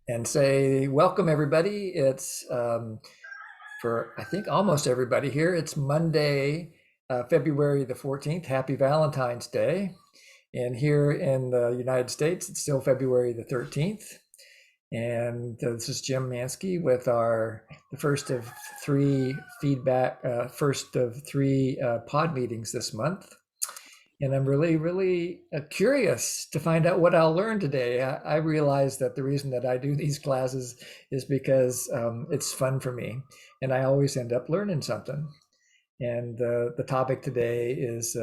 and say, welcome everybody. It's for, I think, almost everybody here. It's Monday, February the 14th. Happy Valentine's Day. And here in the United States, it's still February the 13th. And this is Jim Mansky with the first of three pod meetings this month. And I'm really curious to find out what I'll learn today. I realize that the reason that I do these classes is because it's fun for me, and I always end up learning something. And the topic today is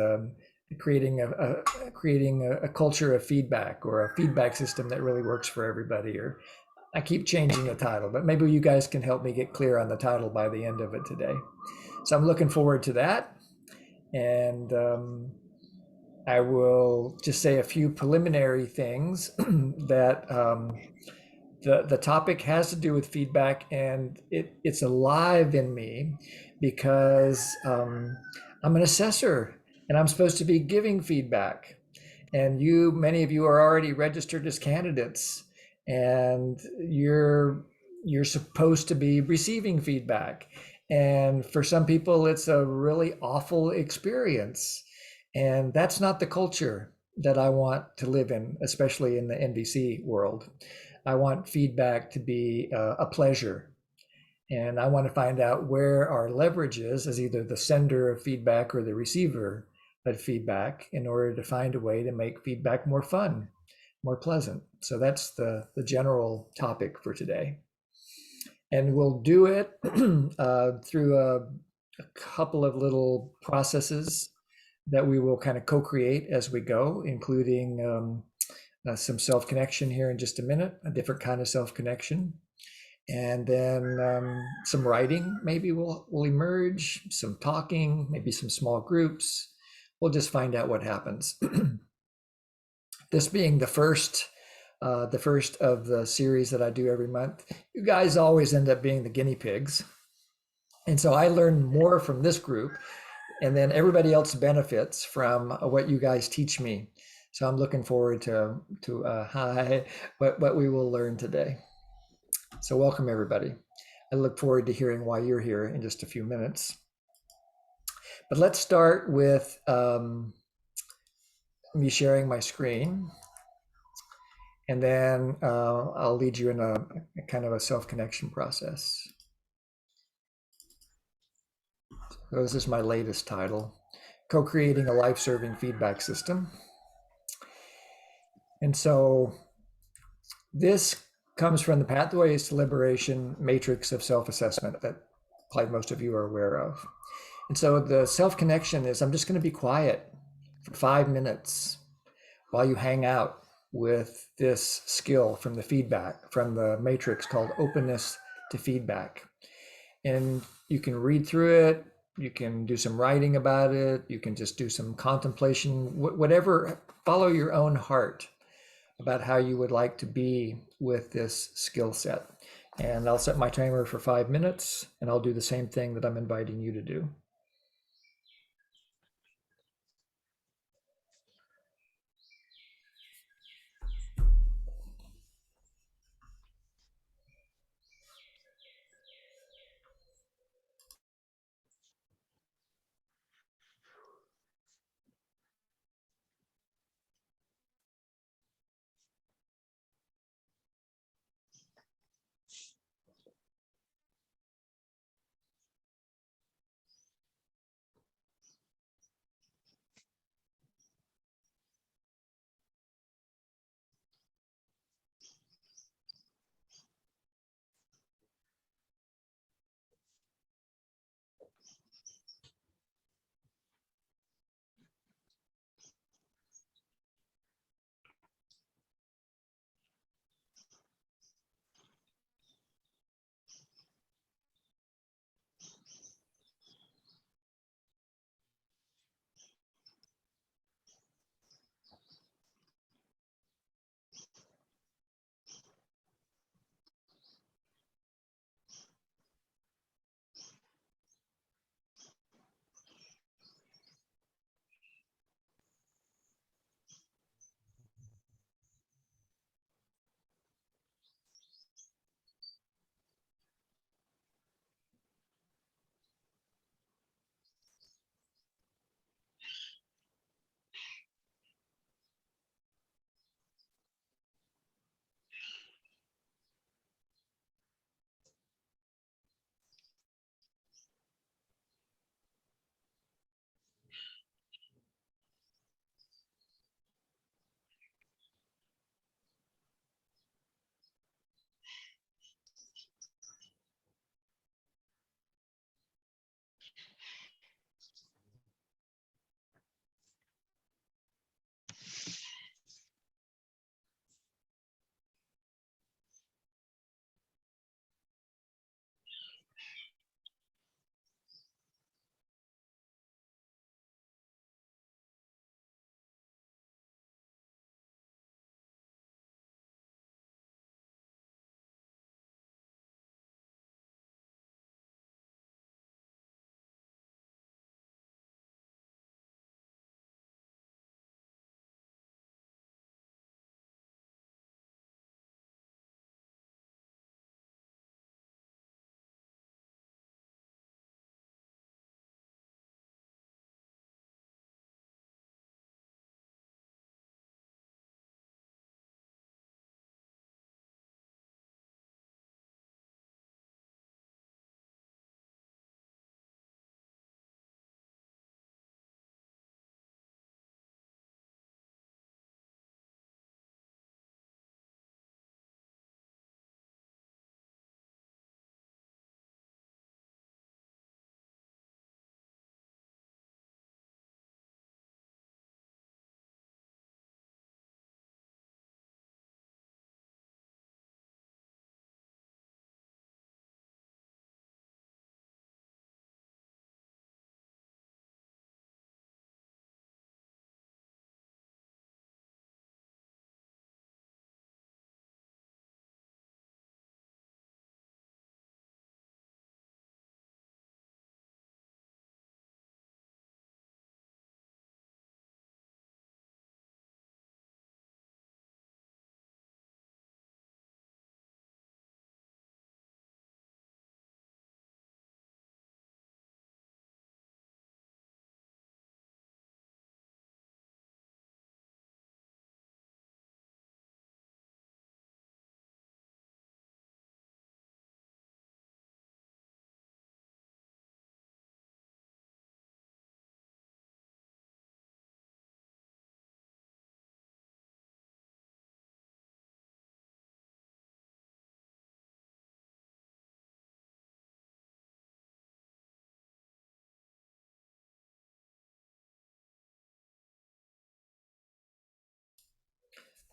creating a culture of feedback, or a feedback system that really works for everybody. Or I keep changing the title, but maybe you guys can help me get clear on the title by the end of it today. So I'm looking forward to that. And I will just say a few preliminary things that the topic has to do with feedback, and it's alive in me because I'm an assessor and I'm supposed to be giving feedback. And many of you are already registered as candidates, and you're supposed to be receiving feedback. And for some people, it's a really awful experience. And that's not the culture that I want to live in, especially in the NVC world. I want feedback to be a pleasure. And I want to find out where our leverage is as either the sender of feedback or the receiver of feedback, in order to find a way to make feedback more fun, more pleasant. So that's the general topic for today. And we'll do it through a couple of little processes that we will kind of co-create as we go, including some self-connection here in just a minute, a different kind of self-connection. And then some writing maybe will emerge, some talking, maybe some small groups. We'll just find out what happens. This being the first of the series that I do every month, you guys always end up being the guinea pigs. And so I learn more from this group, and then everybody else benefits from what you guys teach me. So I'm looking forward to what we will learn today. So welcome everybody. I look forward to hearing why you're here in just a few minutes. But let's start with me sharing my screen, and then I'll lead you in a kind of a self-connection process. So this is my latest title, Co-Creating a Life-Serving Feedback System. And so this comes from the Pathways to Liberation matrix of self-assessment that probably most of you are aware of. And so the self-connection is, I'm just going to be quiet for 5 minutes while you hang out with this skill from the feedback, from the matrix called Openness to Feedback. And you can read through it, you can do some writing about it, you can just do some contemplation, whatever, follow your own heart about how you would like to be with this skill set. And I'll set my timer for 5 minutes, and I'll do the same thing that I'm inviting you to do.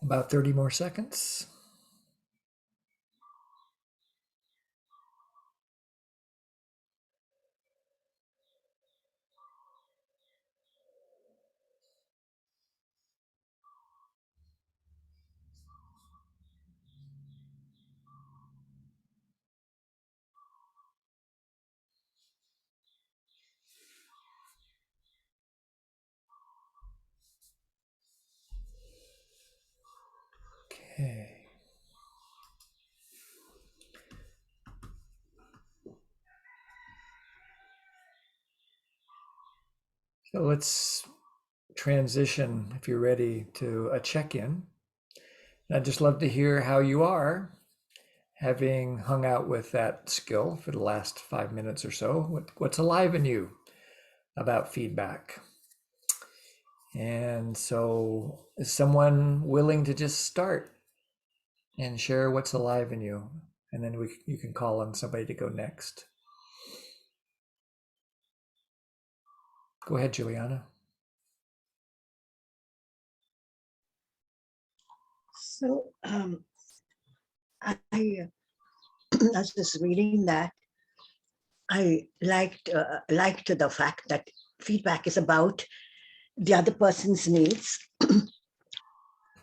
About 30 more seconds. Okay. So let's transition, if you're ready, to a check-in. I'd just love to hear how you are, having hung out with that skill for the last 5 minutes or so. What's alive in you about feedback? And so, is someone willing to just start and share what's alive in you? And then you can call on somebody to go next. Go ahead, Juliana. So I was just reading that I liked the fact that feedback is about the other person's needs,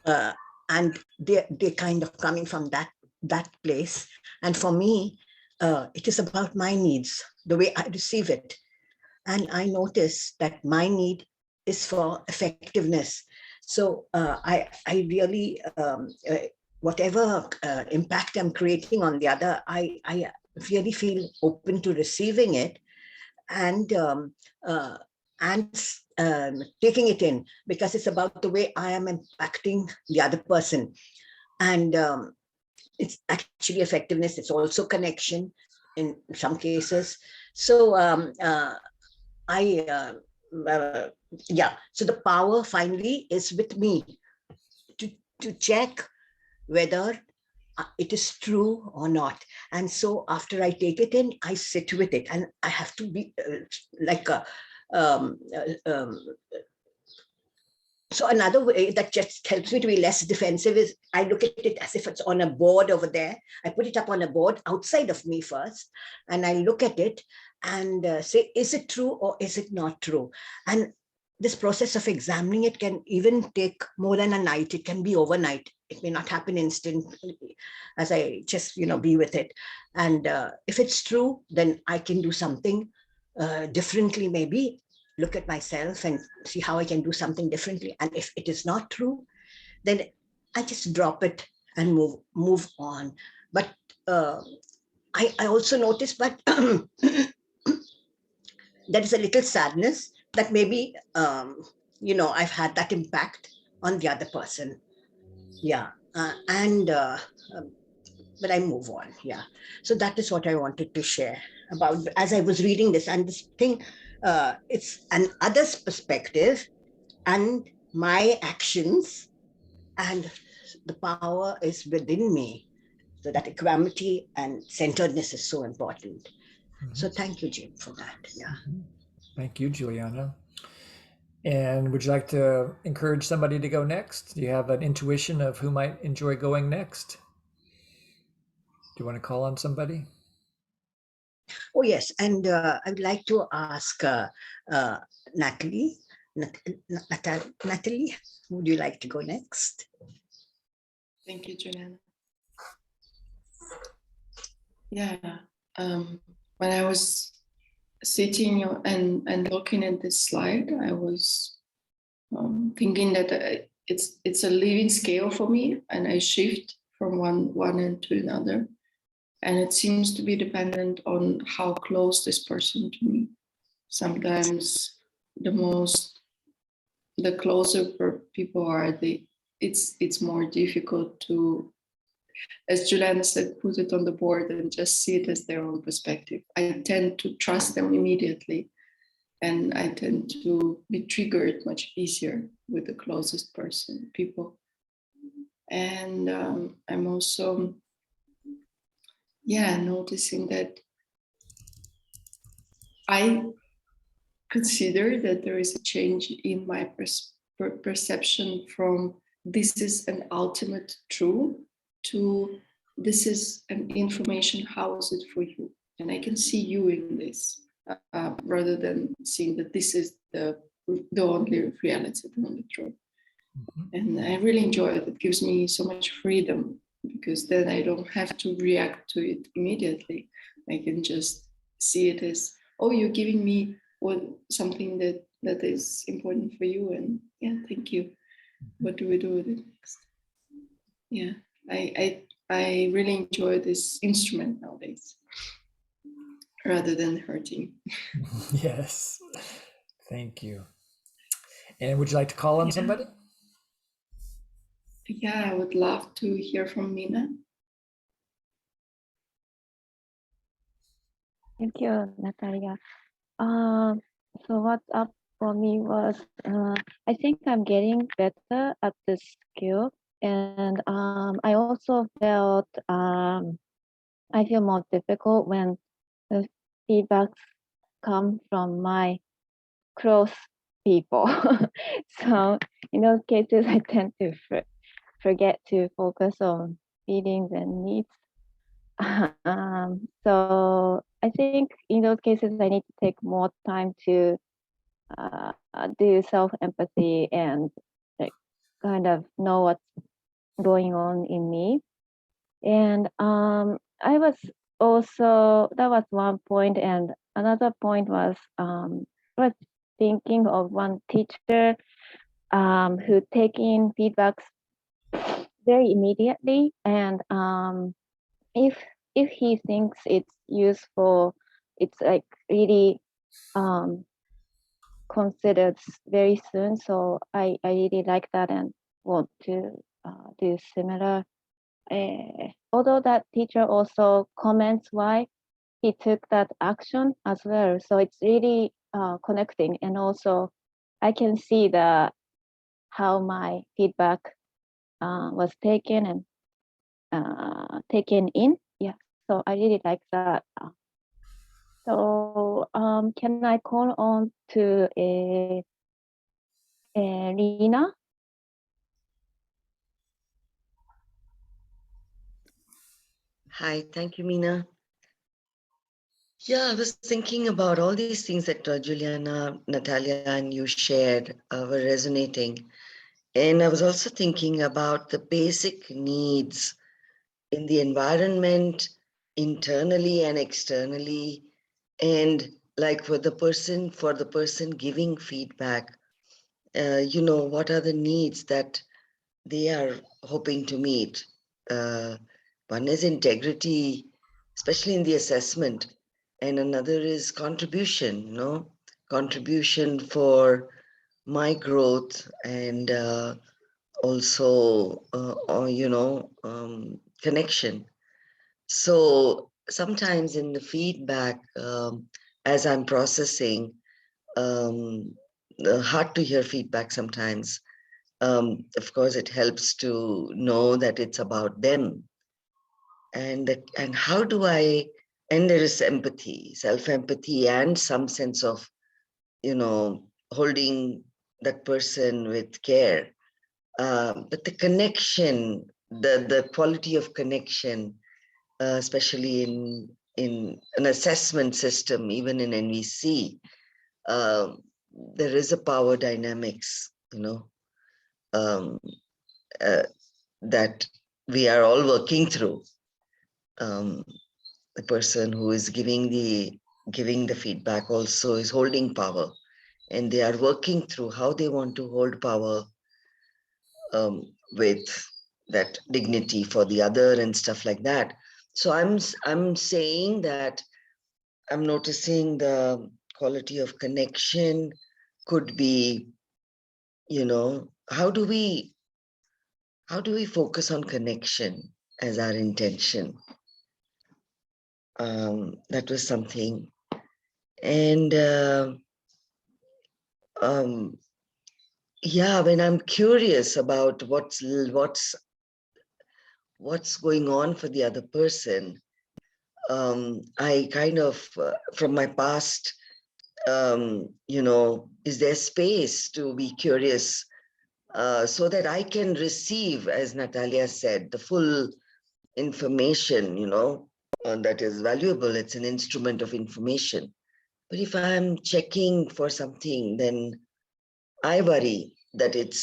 and they kind of coming from that place. And for me, it is about my needs, the way I receive it. And I notice that my need is for effectiveness. So I really, whatever impact I'm creating on the other, I really feel open to receiving it and uh, taking it in, because it's about the way I am impacting the other person. And it's actually effectiveness. It's also connection in some cases. So I, yeah, so the power finally is with me to check whether it is true or not. And so after I take it in, I sit with it, and I have to be like a, um, uh, um, so another way that just helps me to be less defensive is I look at it as if it's on a board over there. I put it up on a board outside of me first, and I look at it and say, is it true or is it not true? And this process of examining it can even take more than a night. It can be overnight. It may not happen instantly, as I just be with it. And if it's true, then I can do something differently, maybe look at myself and see how I can do something differently. And if it is not true, then I just drop it and move on. But uh, I also notice, but there is a little sadness that maybe I've had that impact on the other person. Yeah, and um, but I move on. Yeah, so that is what I wanted to share about as I was reading this, and this thing. It's an other's perspective and my actions, and the power is within me. So that equanimity and centeredness is so important. So thank you, Jim, for that. Yeah. Thank you, Juliana. And would you like to encourage somebody to go next? Do you have an intuition of who might enjoy going next? Do you want to call on somebody? Oh, yes. And I would like to ask uh, Natalie. Natalie, would you like to go next? Thank you, Juliana. Yeah. When I was sitting and looking at this slide, I was thinking that it's a living scale for me, and I shift from one end to another, and it seems to be dependent on how close this person to me. Sometimes the closer people are, it's more difficult to, as Juliana said, put it on the board and just see it as their own perspective. I tend to trust them immediately, and I tend to be triggered much easier with the closest people. And I'm also, noticing that I consider that there is a change in my perception from this is an ultimate truth to this is an information, how is it for you? And I can see you in this, rather than seeing that this is the only reality, the only truth. And I really enjoy it. It gives me so much freedom, because then I don't have to react to it immediately. I can just see it as, oh, you're giving me something that is important for you, and yeah, thank you. What do we do with it next? Yeah, I really enjoy this instrument nowadays, rather than hurting. Yes. Thank you. And would you like to call on somebody? Yeah, I would love to hear from Mina. Thank you, Natalia. So what's up for me was, I think I'm getting better at this skill, and I also felt I feel more difficult when the feedbacks come from my close people. So in those cases, I tend to forget to focus on feelings and needs. So I think in those cases, I need to take more time to do self-empathy and like kind of know what's going on in me. And I was also, that was one point, and another point was I was thinking of one teacher who take in feedbacks very immediately, and if he thinks it's useful, it's like really considered very soon. So I really like that and want to do similar. Although that teacher also comments why he took that action as well. So it's really connecting, and also I can see the how my feedback was taken and taken in. Yeah, so I really like that. So can I call on to Lina? Hi, thank you, Mina. Yeah, I was thinking about all these things that Juliana, Natalia, and you shared were resonating. And I was also thinking about the basic needs in the environment, internally and externally, and like for the person giving feedback, what are the needs that they are hoping to meet? One is integrity, especially in the assessment, and another is contribution, contribution for my growth and also, connection. So sometimes in the feedback, as I'm processing, hard to hear feedback sometimes. Of course, it helps to know that it's about them. And how do I, and there is empathy, self-empathy, and some sense of, holding that person with care. But the connection, the quality of connection, especially in an assessment system, even in NVC, there is a power dynamics, um, that we are all working through. The person who is giving the feedback also is holding power, and they are working through how they want to hold power with that dignity for the other and stuff like that. So I'm saying that I'm noticing the quality of connection could be, how do we focus on connection as our intention? That was something. And yeah, when I'm curious about what's going on for the other person, I kind of, from my past, is there space to be curious so that I can receive, as Natalia said, the full information, that is valuable. It's an instrument of information. But if I'm checking for something, then I worry that it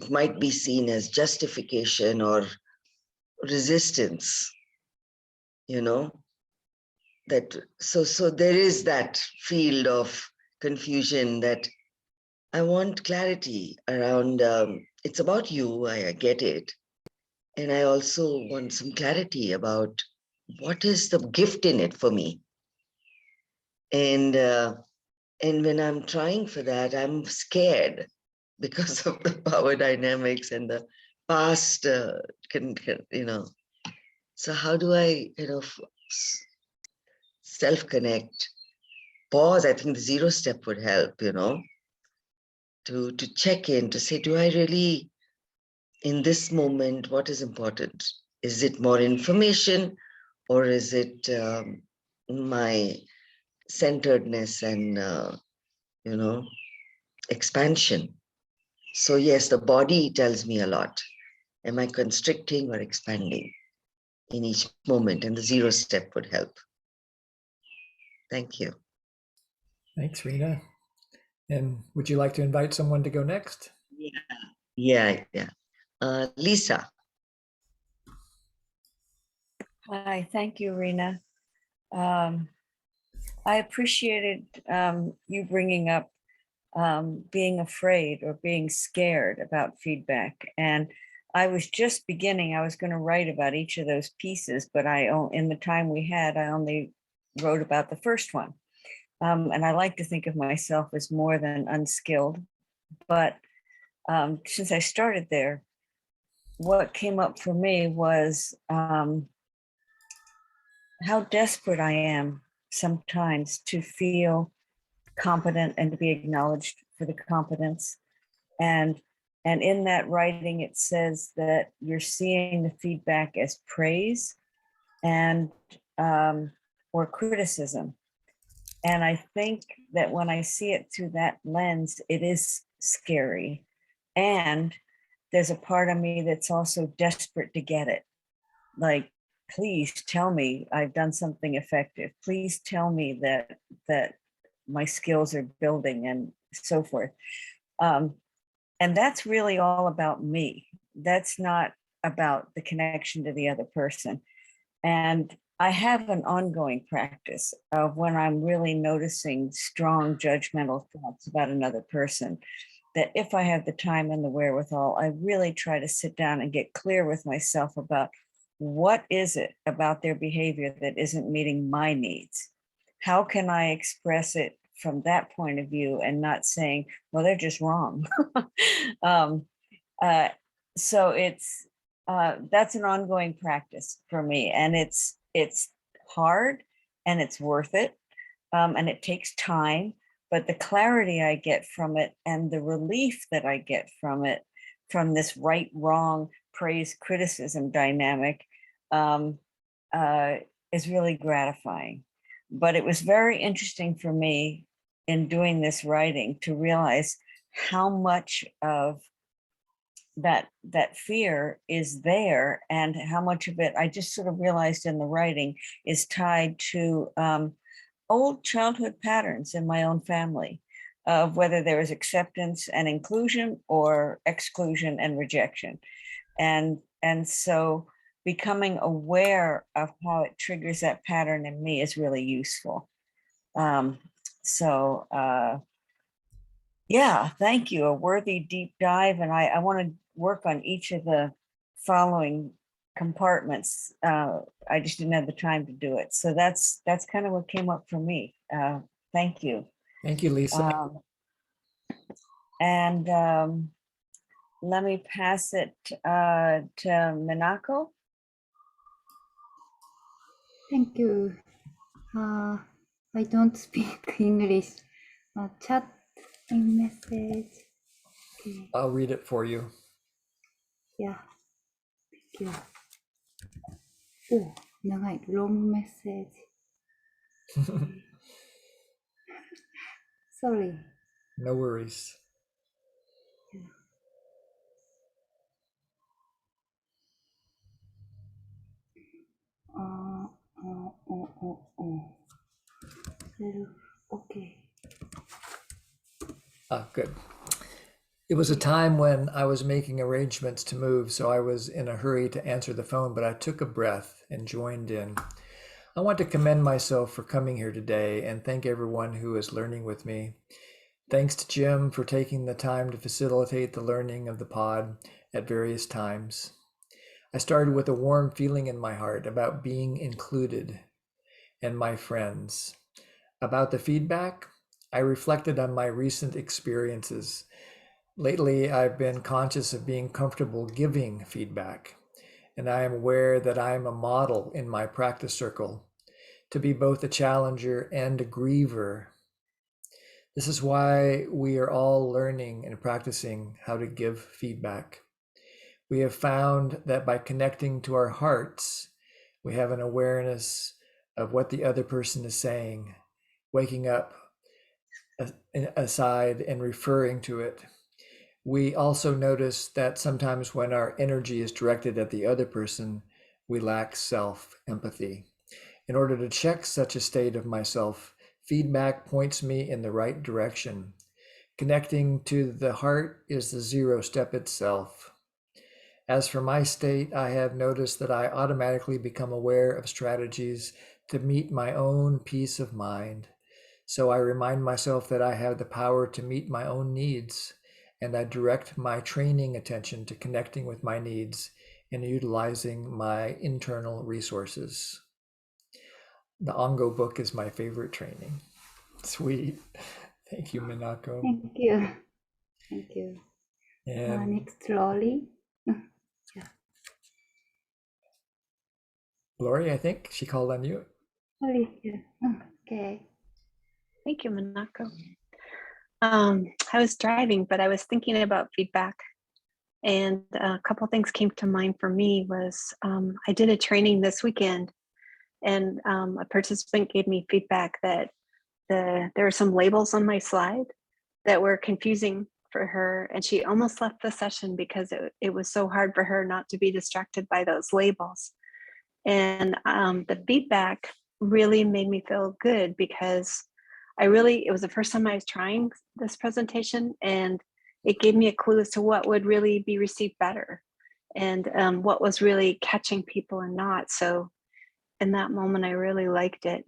might be seen as justification or resistance, that so there is that field of confusion that I want clarity around. It's about you, I get it. And I also want some clarity about what is the gift in it for me. And when I'm trying for that, I'm scared because of the power dynamics and the past, So how do I self-connect? Pause. I think the 0 step would help, to check in, to say, do I really, in this moment, what is important? Is it more information, or is it my centeredness and, expansion? So yes, the body tells me a lot. Am I constricting or expanding in each moment? And the 0 step would help. Thank you. Thanks, Rena. And would you like to invite someone to go next? Yeah. Lisa. Hi, thank you, Rena. I appreciated you bringing up being afraid or being scared about feedback. And I was just beginning, I was going to write about each of those pieces, but in the time we had, I only wrote about the first one. And I like to think of myself as more than unskilled. But since I started there, what came up for me was how desperate I am sometimes to feel competent and to be acknowledged for the competence. And in that writing, it says that you're seeing the feedback as praise and or criticism. And I think that when I see it through that lens, it is scary. And there's a part of me that's also desperate to get it. Like, please tell me I've done something effective. Please tell me that my skills are building and so forth. And that's really all about me. That's not about the connection to the other person. And I have an ongoing practice of when I'm really noticing strong judgmental thoughts about another person, that if I have the time and the wherewithal, I really try to sit down and get clear with myself about what is it about their behavior that isn't meeting my needs? How can I express it from that point of view and not saying, well, they're just wrong. So it's that's an ongoing practice for me, and it's hard and it's worth it, and it takes time. But the clarity I get from it and the relief that I get from it, from this right, wrong, praise, criticism dynamic, is really gratifying. But it was very interesting for me in doing this writing to realize how much of that fear is there, and how much of it I just sort of realized in the writing is tied to old childhood patterns in my own family of whether there is acceptance and inclusion or exclusion and rejection. And so becoming aware of how it triggers that pattern in me is really useful. Yeah, thank you. A worthy deep dive. And I want to work on each of the following compartments. I just didn't have the time to do it. So that's kind of what came up for me. Thank you. Thank you, Lisa. And let me pass it to Minako. Thank you. I don't speak English. Chat in message. Okay. I'll read it for you. Yeah. Thank you. Oh, 長い long message. Sorry. No worries. Okay. Good. It was a time when I was making arrangements to move, so I was in a hurry to answer the phone, but I took a breath and joined in. I want to commend myself for coming here today and thank everyone who is learning with me. Thanks to Jim for taking the time to facilitate the learning of the pod at various times. I started with a warm feeling in my heart about being included and my friends. About the feedback, I reflected on my recent experiences. Lately, I've been conscious of being comfortable giving feedback, and I am aware that I am a model in my practice circle to be both a challenger and a griever. This is why we are all learning and practicing how to give feedback. We have found that by connecting to our hearts, we have an awareness of what the other person is saying, waking up aside and referring to it. We also notice that sometimes when our energy is directed at the other person, we lack self-empathy. In order to check such a state of myself, feedback points me in the right direction. Connecting to the heart is the zero step itself. As for my state, I have noticed that I automatically become aware of strategies to meet my own peace of mind. So I remind myself that I have the power to meet my own needs, and I direct my training attention to connecting with my needs and utilizing my internal resources. The Ongo book is my favorite training. Sweet. Thank you, Minako. Thank you. Thank you. And Next, Lolly. Lori, I think she called on you. Lolly here. Okay. Thank you, Minako. I was driving, but I was thinking about feedback. And a couple things came to mind for me was I did a training this weekend, and a participant gave me feedback that there were some labels on my slide that were confusing for her, and she almost left the session because it was so hard for her not to be distracted by those labels. And the feedback really made me feel good because it was the first time I was trying this presentation, and it gave me a clue as to what would really be received better and what was really catching people and not. So in that moment, I really liked it.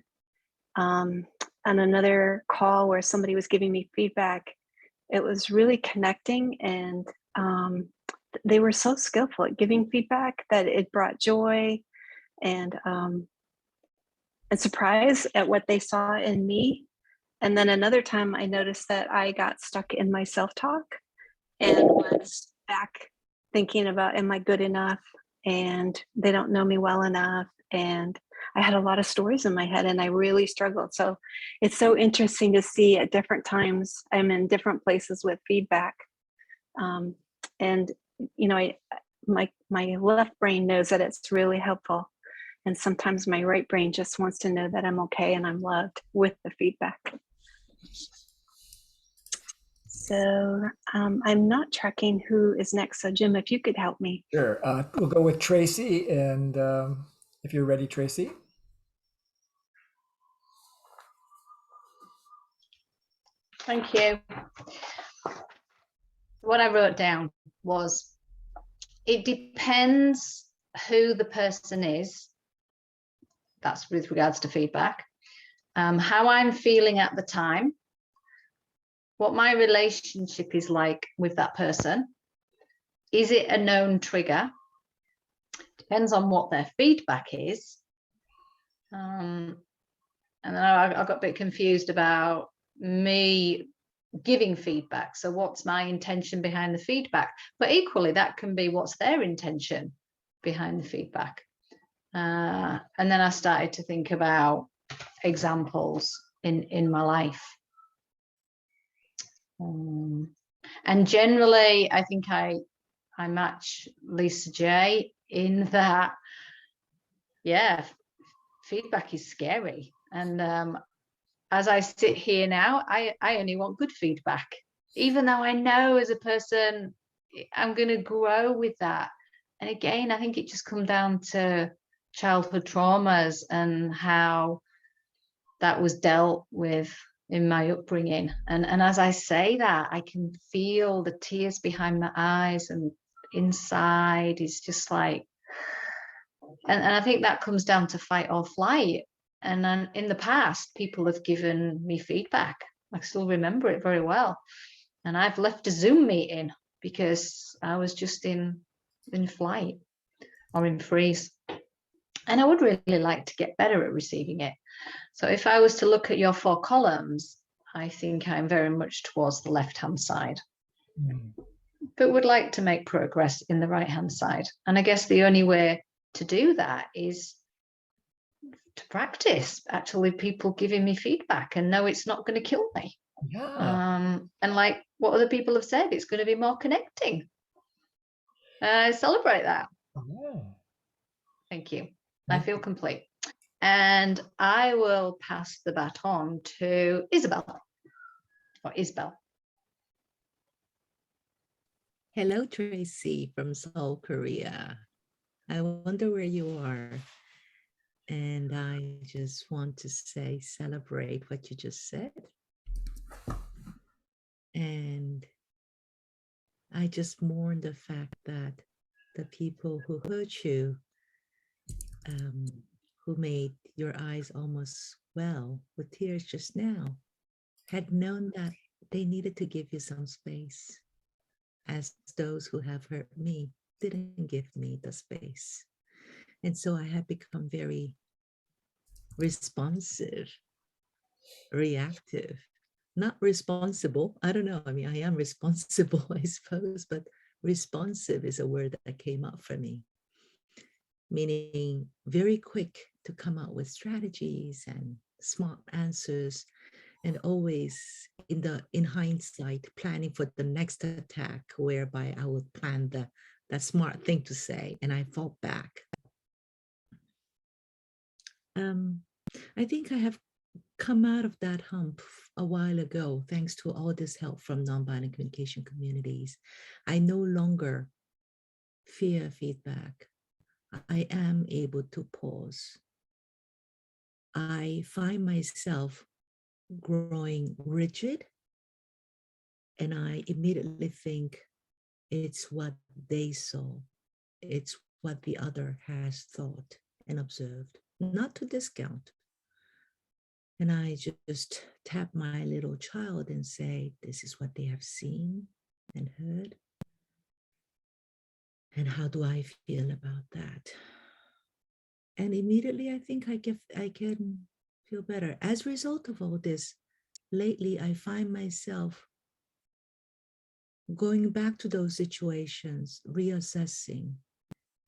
On another call where somebody was giving me feedback, it was really connecting, and they were so skillful at giving feedback that it brought joy and surprise at what they saw in me. And then another time I noticed that I got stuck in my self-talk and was back thinking about, am I good enough? And they don't know me well enough. And I had a lot of stories in my head and I really struggled. So it's so interesting to see at different times, I'm in different places with feedback. And, you know, my left brain knows that it's really helpful. And sometimes my right brain just wants to know that I'm okay and I'm loved with the feedback. So I'm not tracking who is next. So Jim, if you could help me. Sure. We'll go with Tracy. And if you're ready, Tracy. Thank you. What I wrote down was, it depends who the person is. That's with regards to feedback. How I'm feeling at the time, what my relationship is like with that person. Is it a known trigger? Depends on what their feedback is. And then I got a bit confused about me giving feedback. So what's my intention behind the feedback? But equally, that can be what's their intention behind the feedback. And then I started to think about examples in my life. And generally, I think I match Lisa J in that, yeah, feedback is scary. And as I sit here now, I only want good feedback, even though I know as a person, I'm going to grow with that. And again, I think it just comes down to childhood traumas and how that was dealt with in my upbringing. And as I say that, I can feel the tears behind my eyes, and inside is just like, and I think that comes down to fight or flight. And then in the past, people have given me feedback. I still remember it very well. And I've left a Zoom meeting because I was just in flight or in freeze. And I would really like to get better at receiving it. So if I was to look at your 4 columns, I think I'm very much towards the left-hand side, but would like to make progress in the right-hand side. And I guess the only way to do that is to practice actually people giving me feedback and know it's not going to kill me. Yeah. And like what other people have said, it's going to be more connecting. Celebrate that. Yeah. Thank you. I feel complete. And I will pass the baton to Isabel. Or Isabel. Hello, Tracy from Seoul, Korea. I wonder where you are. And I just want to say, celebrate what you just said. And I just mourn the fact that the people who hurt you, who made your eyes almost well with tears just now, had known that they needed to give you some space, as those who have hurt me didn't give me the space. And so I have become very responsive, reactive, not responsible. I don't know. I mean, I am responsible, I suppose, but responsive is a word that came up for me, meaning very quick to come up with strategies and smart answers, and always in hindsight planning for the next attack, whereby I would plan that smart thing to say, and I fought back. I think I have come out of that hump a while ago, thanks to all this help from nonviolent communication communities. I no longer fear feedback. I am able to pause. I find myself growing rigid, and I immediately think it's what they saw. It's what the other has thought and observed, not to discount. And I just tap my little child and say, this is what they have seen and heard. And how do I feel about that? And immediately I think I can feel better. As a result of all this, lately I find myself going back to those situations, reassessing,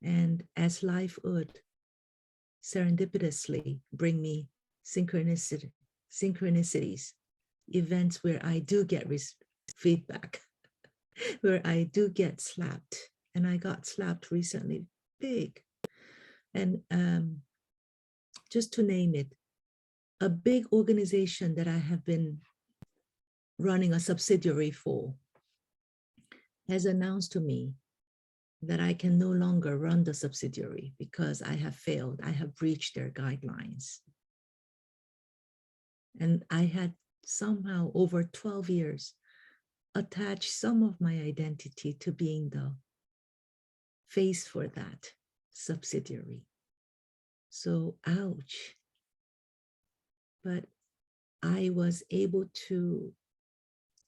and as life would serendipitously bring me synchronicities, events where I do get feedback, where I do get slapped. And I got slapped recently, big. And just to name it, a big organization that I have been running a subsidiary for has announced to me that I can no longer run the subsidiary because I have failed. I have breached their guidelines. And I had somehow over 12 years attached some of my identity to being the face for that subsidiary. So, ouch. But I was able to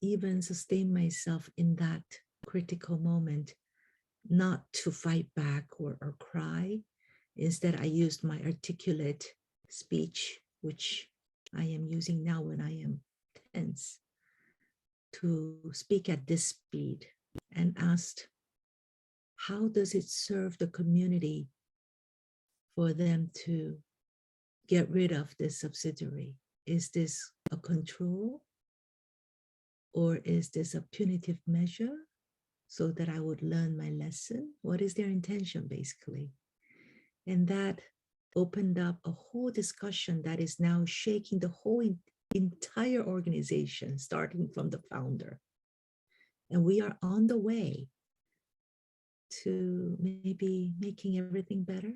even sustain myself in that critical moment, not to fight back or cry. Instead, I used my articulate speech, which I am using now when I am tense, to speak at this speed, and asked, how does it serve the community for them to get rid of this subsidiary? Is this a control, or is this a punitive measure so that I would learn my lesson? What is their intention, basically? And that opened up a whole discussion that is now shaking the whole entire organization, starting from the founder. And we are on the way to maybe making everything better.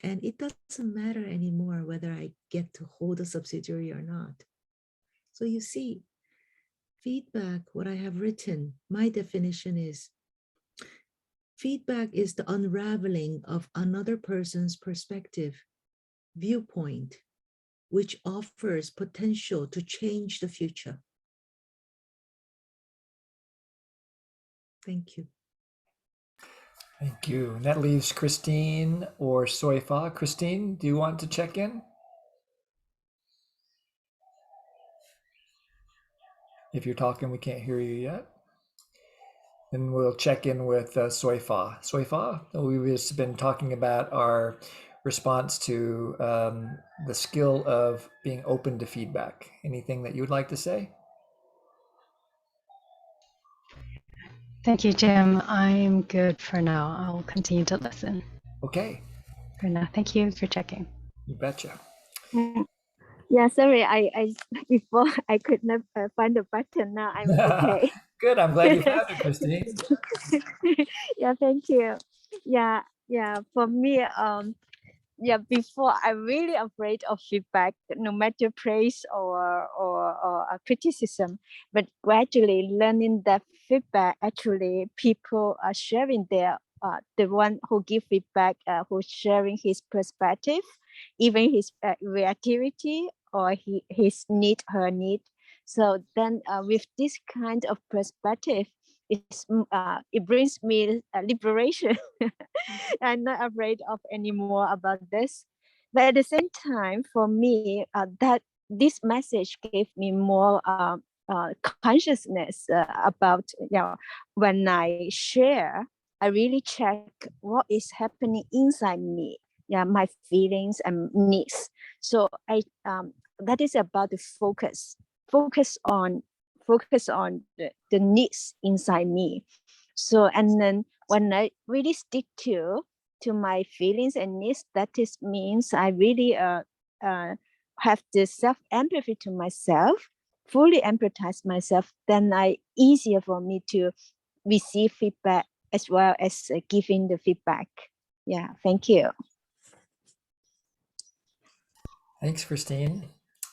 And it doesn't matter anymore whether I get to hold a subsidiary or not. So you see, feedback, what I have written, my definition is feedback is the unraveling of another person's perspective, viewpoint, which offers potential to change the future. Thank you. Thank you. And that leaves Christine or Soifa. Christine, do you want to check in? If you're talking, we can't hear you yet. Then we'll check in with Soifa. Soifa, we've just been talking about our response to the skill of being open to feedback. Anything that you would like to say? Thank you, Jim. I'm good for now. I'll continue to listen Okay, for now. Thank you for checking. you betcha. Yeah, sorry, I before I could not find the button. Now I'm okay. Good, I'm glad you found it, Christine. Yeah, thank you. Yeah, for me, yeah, before I'm really afraid of feedback, no matter praise or criticism. But gradually learning that feedback, actually people are sharing their the one who give feedback, who's sharing his perspective, even his reactivity or his need, her need. So then with this kind of perspective, it brings me liberation. I'm not afraid of anymore about this. But at the same time, for me, that this message gave me more consciousness about, when I share, I really check what is happening inside me. Yeah, my feelings and needs. So that is about the focus on the needs inside me. So, and then when I really stick to my feelings and needs, that is means I really have the self-empathy to myself, fully empathize myself, then easier for me to receive feedback as well as giving the feedback. Yeah, thank you. Thanks, Christine.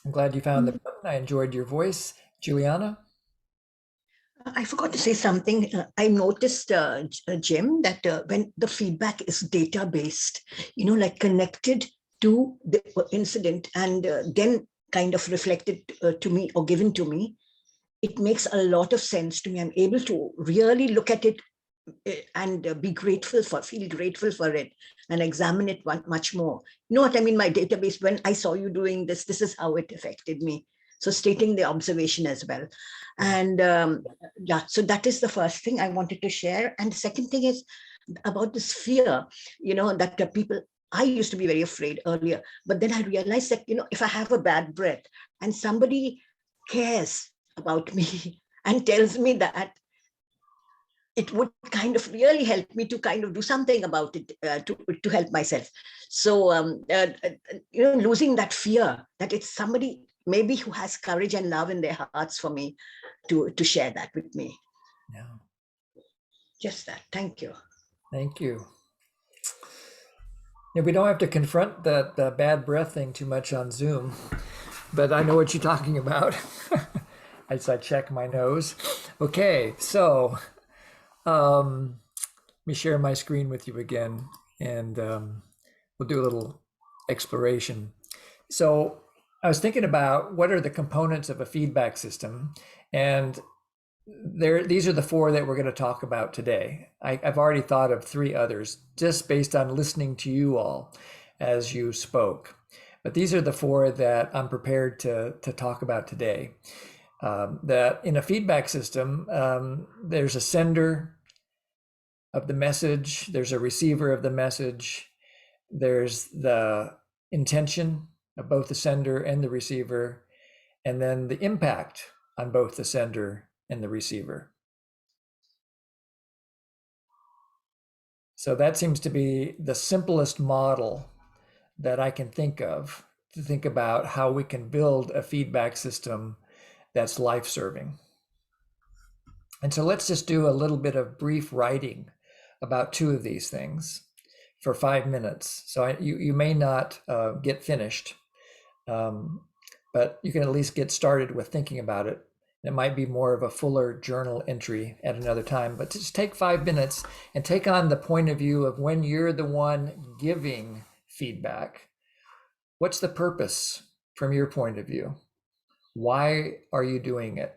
I'm glad you found the button. I enjoyed your voice. Juliana? I forgot to say something. I noticed, Jim, that when the feedback is data-based, like connected to the incident and then kind of reflected to me or given to me, it makes a lot of sense to me. I'm able to really look at it and feel grateful for it and examine it much more. You know what I mean? My database, when I saw you doing this is how it affected me. So stating the observation as well. And so that is the first thing I wanted to share. And the second thing is about this fear, that people, I used to be very afraid earlier, but then I realized that, if I have a bad breath and somebody cares about me and tells me that, it would kind of really help me to kind of do something about it to help myself. So, losing that fear that it's somebody maybe who has courage and love in their hearts for me to share that with me. Yeah. Just that. Thank you. Thank you. Yeah, we don't have to confront that bad breath thing too much on Zoom, but I know what you're talking about. As I check my nose. Okay, so let me share my screen with you again, and we'll do a little exploration. So I was thinking about what are the components of a feedback system, and these are the four that we're going to talk about today. I've already thought of three others just based on listening to you all as you spoke. But these are the four that I'm prepared to talk about today. That in a feedback system, there's a sender of the message, there's a receiver of the message, there's the intention of both the sender and the receiver, and then the impact on both the sender and the receiver. So that seems to be the simplest model that I can think of to think about how we can build a feedback system that's life-serving. And so let's just do a little bit of brief writing about two of these things. for 5 minutes. So you may not get finished, but you can at least get started with thinking about it. It might be more of a fuller journal entry at another time, but just take 5 minutes and take on the point of view of when you're the one giving feedback. What's the purpose from your point of view? Why are you doing it?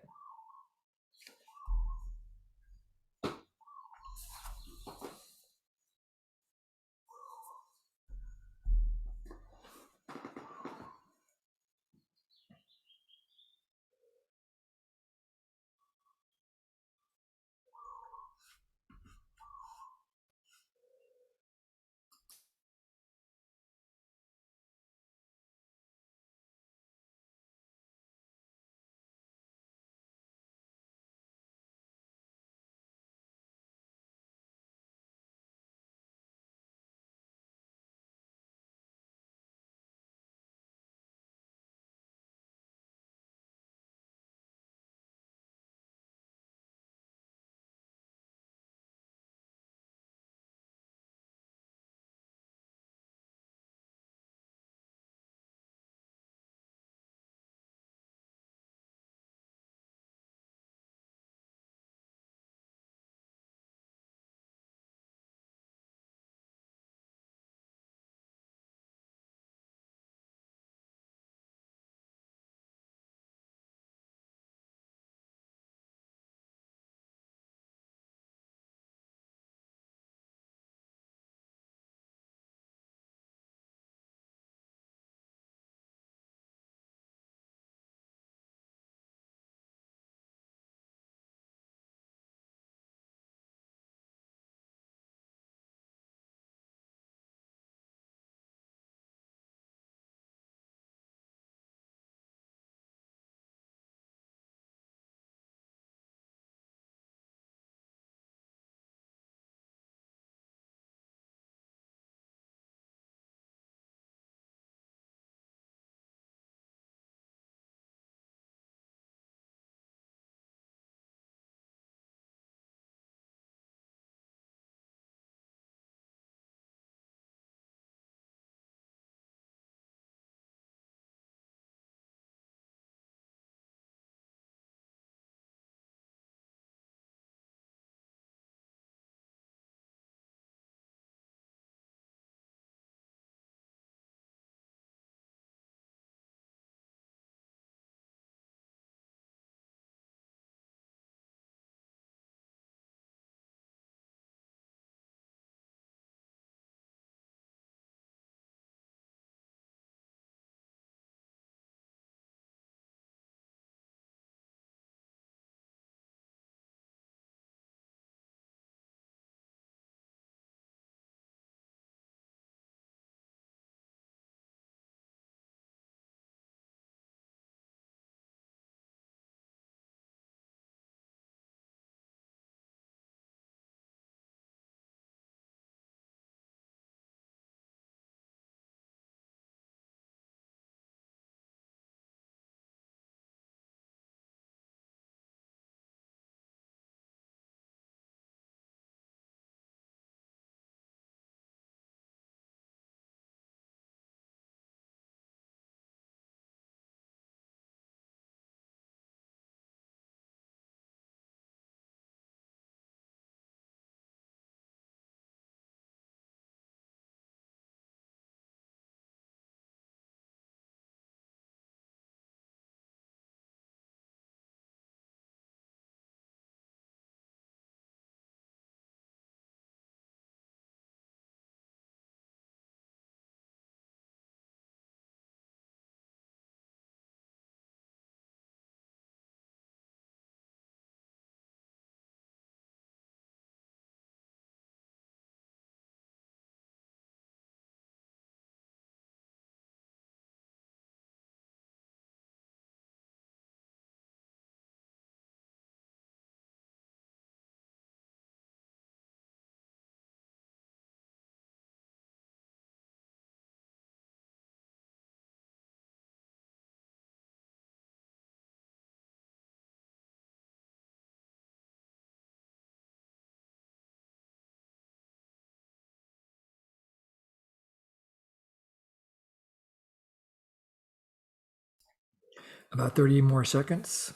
About 30 more seconds.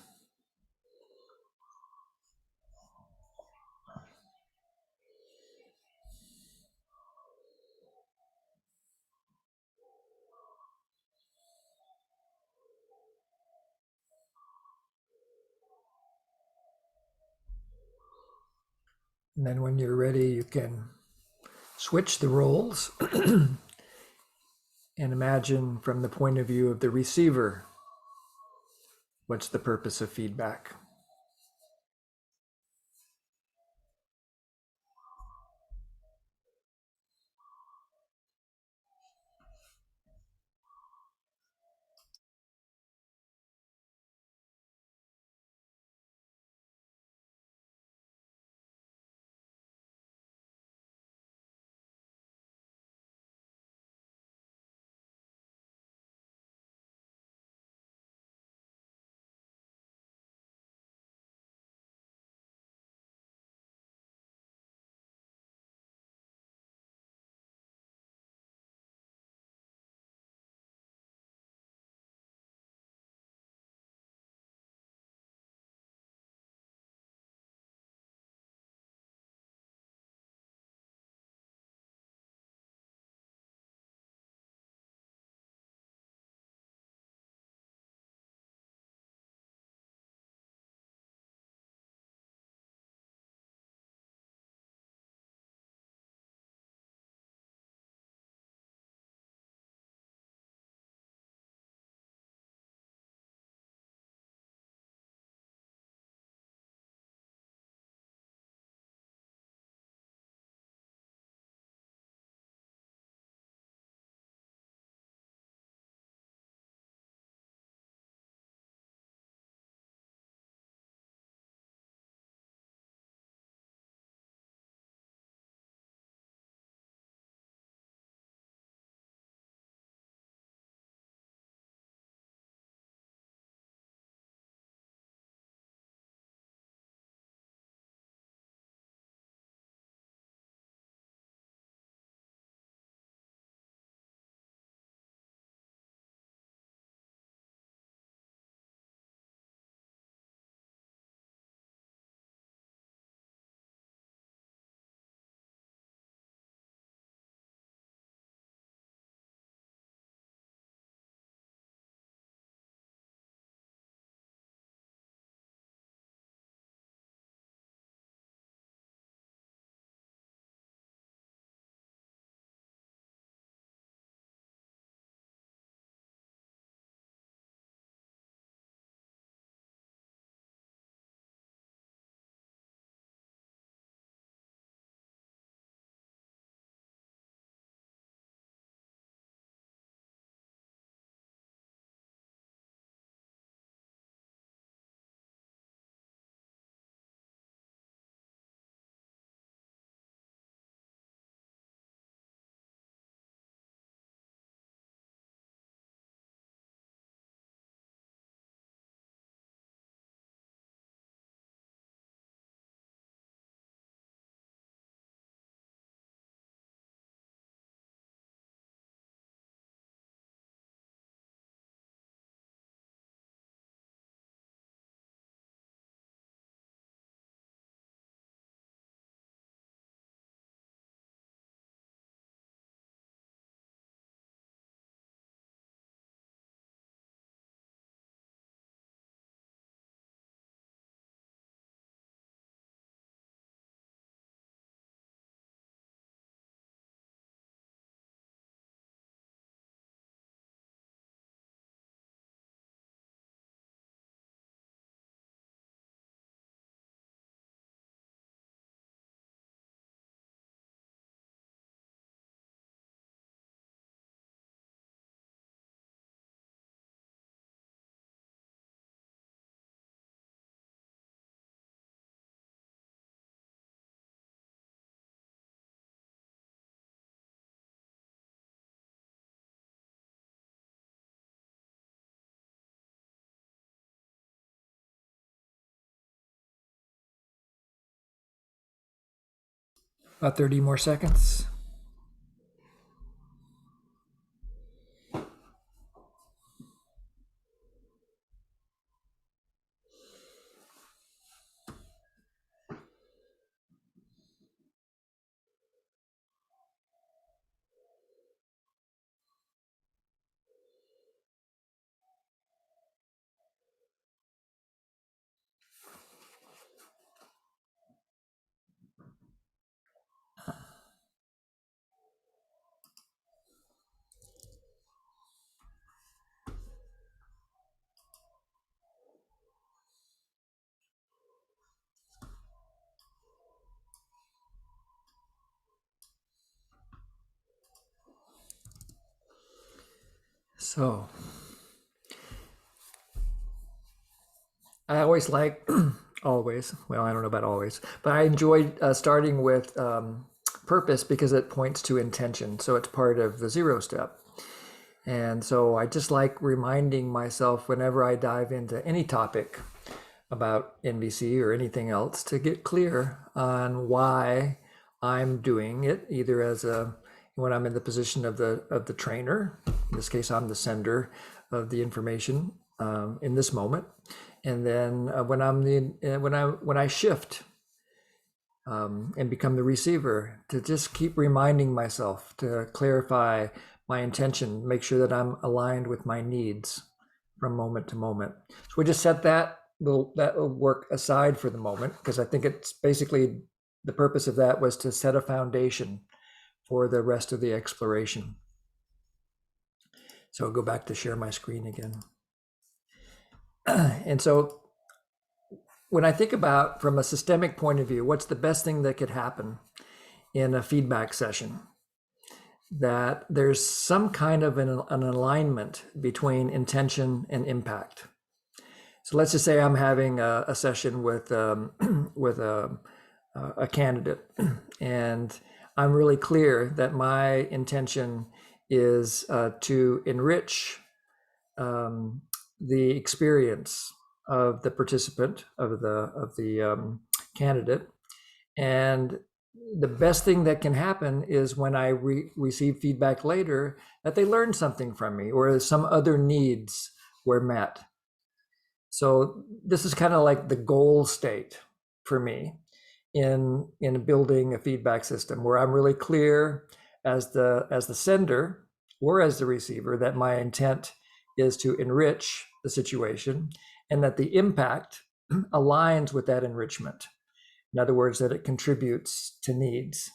And then when you're ready, you can switch the roles and imagine from the point of view of the receiver, what's the purpose of feedback? About 30 more seconds. So I always like, always, well, I don't know about always, but I enjoyed starting with purpose because it points to intention. So it's part of the 0 step. And so I just like reminding myself whenever I dive into any topic about NVC or anything else to get clear on why I'm doing it, either as when I'm in the position of the trainer. In this case, I'm the sender of the information in this moment, and then when I shift and become the receiver, to just keep reminding myself to clarify my intention, make sure that I'm aligned with my needs from moment to moment. So we just set that will work aside for the moment, because I think it's basically the purpose of that was to set a foundation for the rest of the exploration. So I'll go back to share my screen again. And so when I think about from a systemic point of view, what's the best thing that could happen in a feedback session? That there's some kind of an alignment between intention and impact. So let's just say I'm having a session with a candidate, and I'm really clear that my intention is to enrich the experience of the participant, of the candidate, and the best thing that can happen is when I receive feedback later that they learned something from me or some other needs were met. So this is kind of like the goal state for me in building a feedback system, where I'm really clear as the sender or as the receiver that my intent is to enrich the situation, and that the impact aligns with that enrichment. In other words, that it contributes to needs.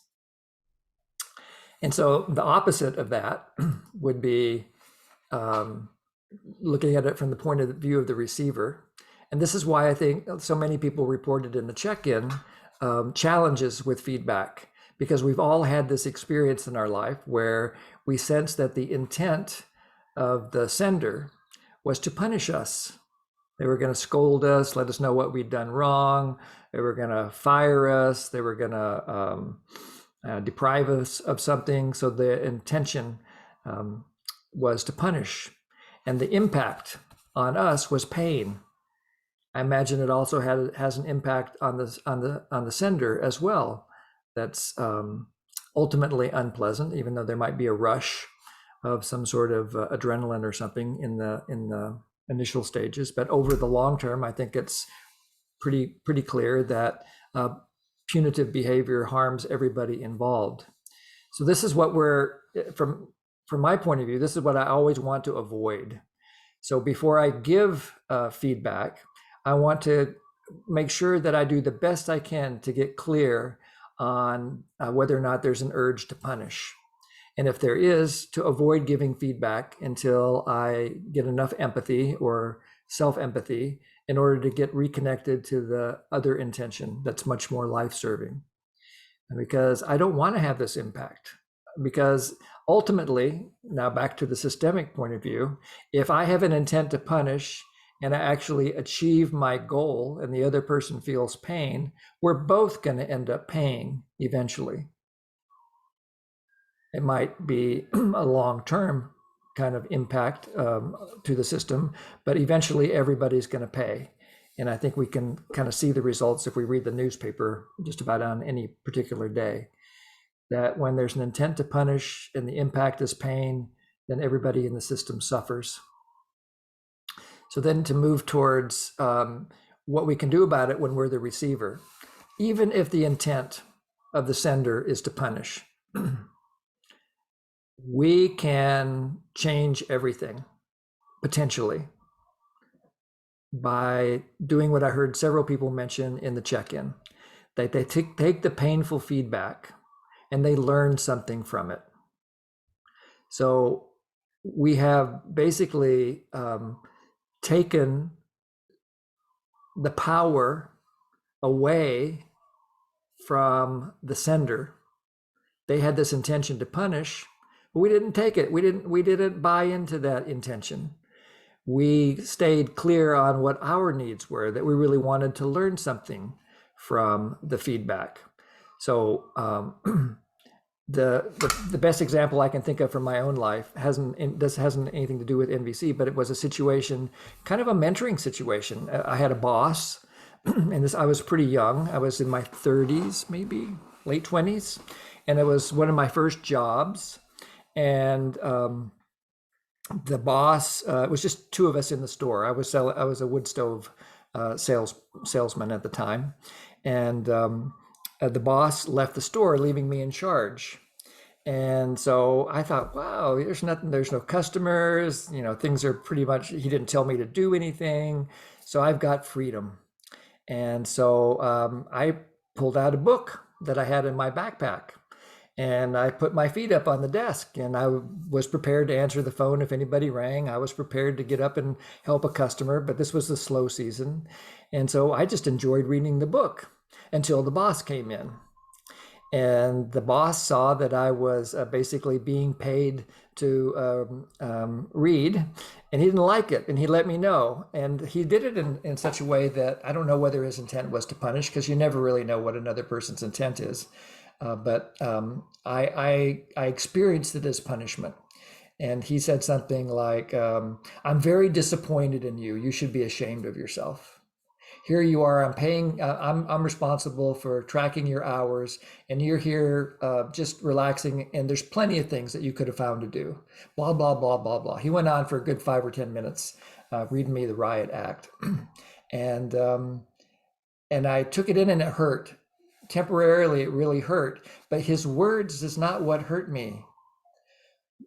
And so the opposite of that would be looking at it from the point of view of the receiver. And this is why I think so many people reported in the check-in challenges with feedback, because we've all had this experience in our life where we sense that the intent of the sender was to punish us. They were going to scold us, let us know what we'd done wrong. They were going to fire us. They were going to deprive us of something. So the intention was to punish, and the impact on us was pain. I imagine it also has an impact on the sender as well. That's ultimately unpleasant, even though there might be a rush of some sort of adrenaline or something in the initial stages. But over the long term, I think it's pretty clear that punitive behavior harms everybody involved. So this is what from my point of view, this is what I always want to avoid. So before I give feedback, I want to make sure that I do the best I can to get clear on whether or not there's an urge to punish. And if there is, to avoid giving feedback until I get enough empathy or self-empathy in order to get reconnected to the other intention that's much more life-serving. Because I don't want to have this impact. Because ultimately, now back to the systemic point of view, if I have an intent to punish and I actually achieve my goal and the other person feels pain, we're both going to end up paying eventually. It might be a long-term kind of impact to the system, but eventually everybody's going to pay. And I think we can kind of see the results if we read the newspaper just about on any particular day, that when there's an intent to punish and the impact is pain, then everybody in the system suffers. So then to move towards what we can do about it when we're the receiver, even if the intent of the sender is to punish, we can change everything potentially by doing what I heard several people mention in the check-in, that they take the painful feedback and they learn something from it. So we have basically taken the power away from the sender. They had this intention to punish. We didn't take it. We didn't buy into that intention. We stayed clear on what our needs were, that we really wanted to learn something from the feedback. So the best example I can think of from my own life hasn't anything to do with NVC, but it was a situation, kind of a mentoring situation. I had a boss, and I was pretty young. I was in my 30s, maybe late 20s, and it was one of my first jobs. And the boss, it was just two of us in the store. I was a wood stove salesman at the time, and the boss left the store, leaving me in charge. And so I thought, wow, there's no customers, things are pretty much, he didn't tell me to do anything. So I've got freedom. And so I pulled out a book that I had in my backpack, and I put my feet up on the desk, and I was prepared to answer the phone if anybody rang. I was prepared to get up and help a customer, but this was the slow season. And so I just enjoyed reading the book until the boss came in. And the boss saw that I was basically being paid to read, and he didn't like it, and he let me know. And he did it in such a way that I don't know whether his intent was to punish, because you never really know what another person's intent is. But I experienced it as punishment. And he said something like, I'm very disappointed in you. You should be ashamed of yourself. Here you are, I'm responsible for tracking your hours, and you're here just relaxing, and there's plenty of things that you could have found to do. Blah, blah, blah, blah, blah. He went on for a good 5 or 10 minutes reading me the riot act. And I took it in, and it hurt. Temporarily, it really hurt. But his words is not what hurt me.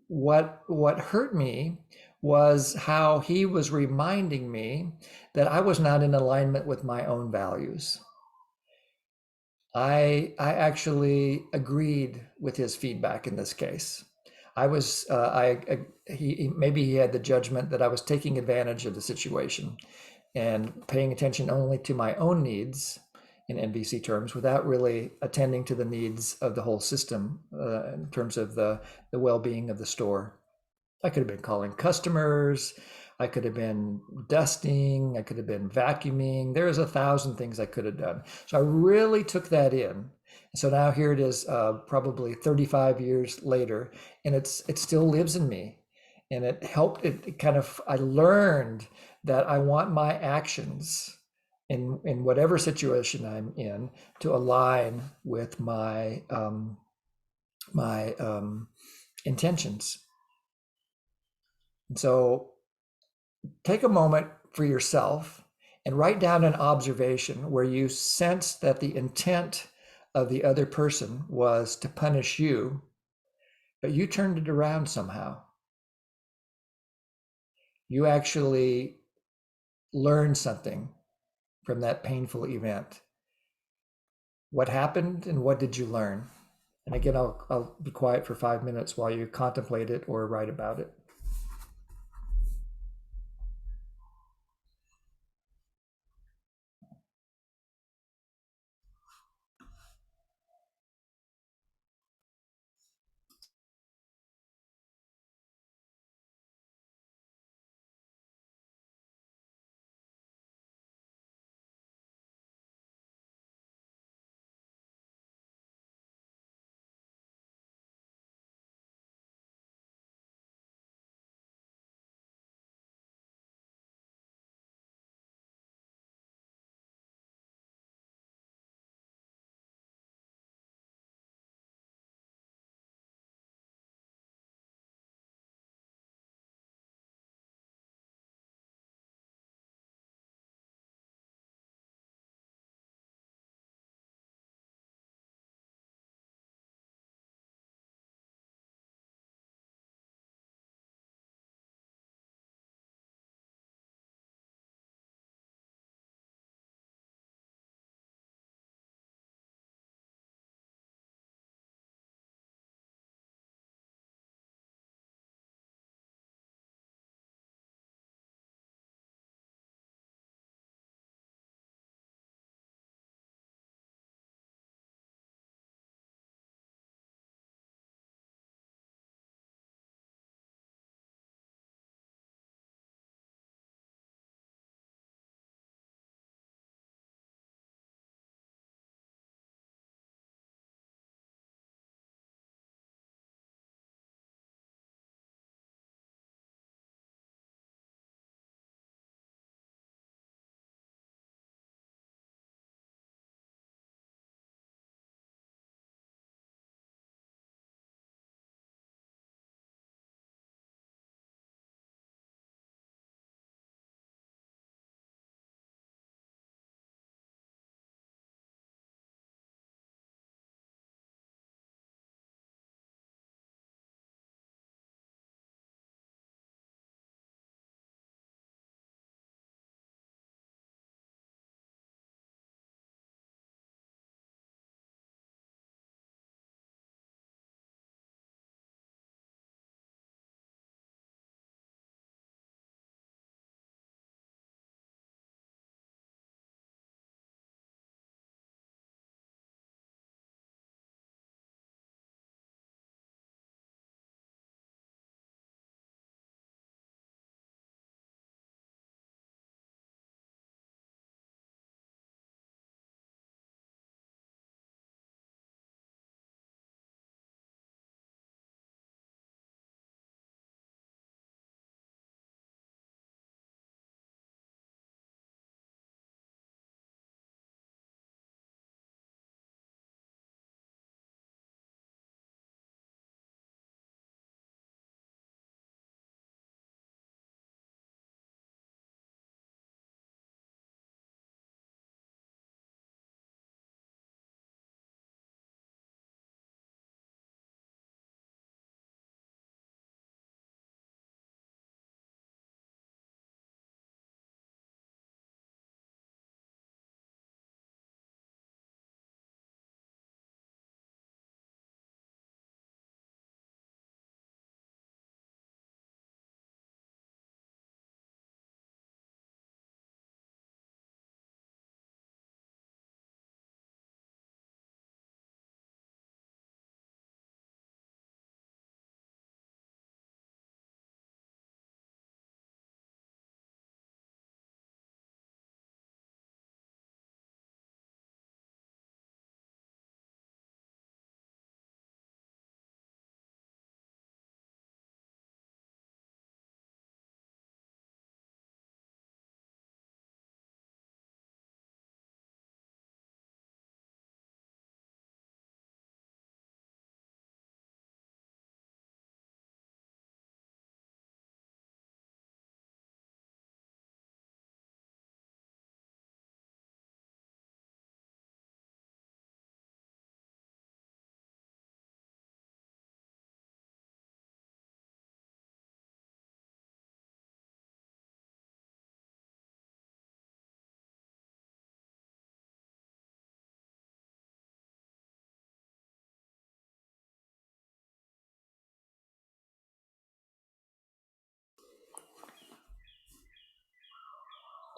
What hurt me was how he was reminding me that I was not in alignment with my own values. I actually agreed with his feedback in this case. I was maybe he had the judgment that I was taking advantage of the situation and paying attention only to my own needs in NVC terms, without really attending to the needs of the whole system in terms of the well-being of the store. I could have been calling customers. I could have been dusting. I could have been vacuuming. There's 1,000 things I could have done. So I really took that in. So now here it is, probably 35 years later, and it still lives in me. And it helped, I learned that I want my actions in whatever situation I'm in to align with my intentions. So take a moment for yourself and write down an observation where you sense that the intent of the other person was to punish you, but you turned it around somehow. You actually learned something from that painful event. What happened and what did you learn? And again, I'll be quiet for 5 minutes while you contemplate it or write about it.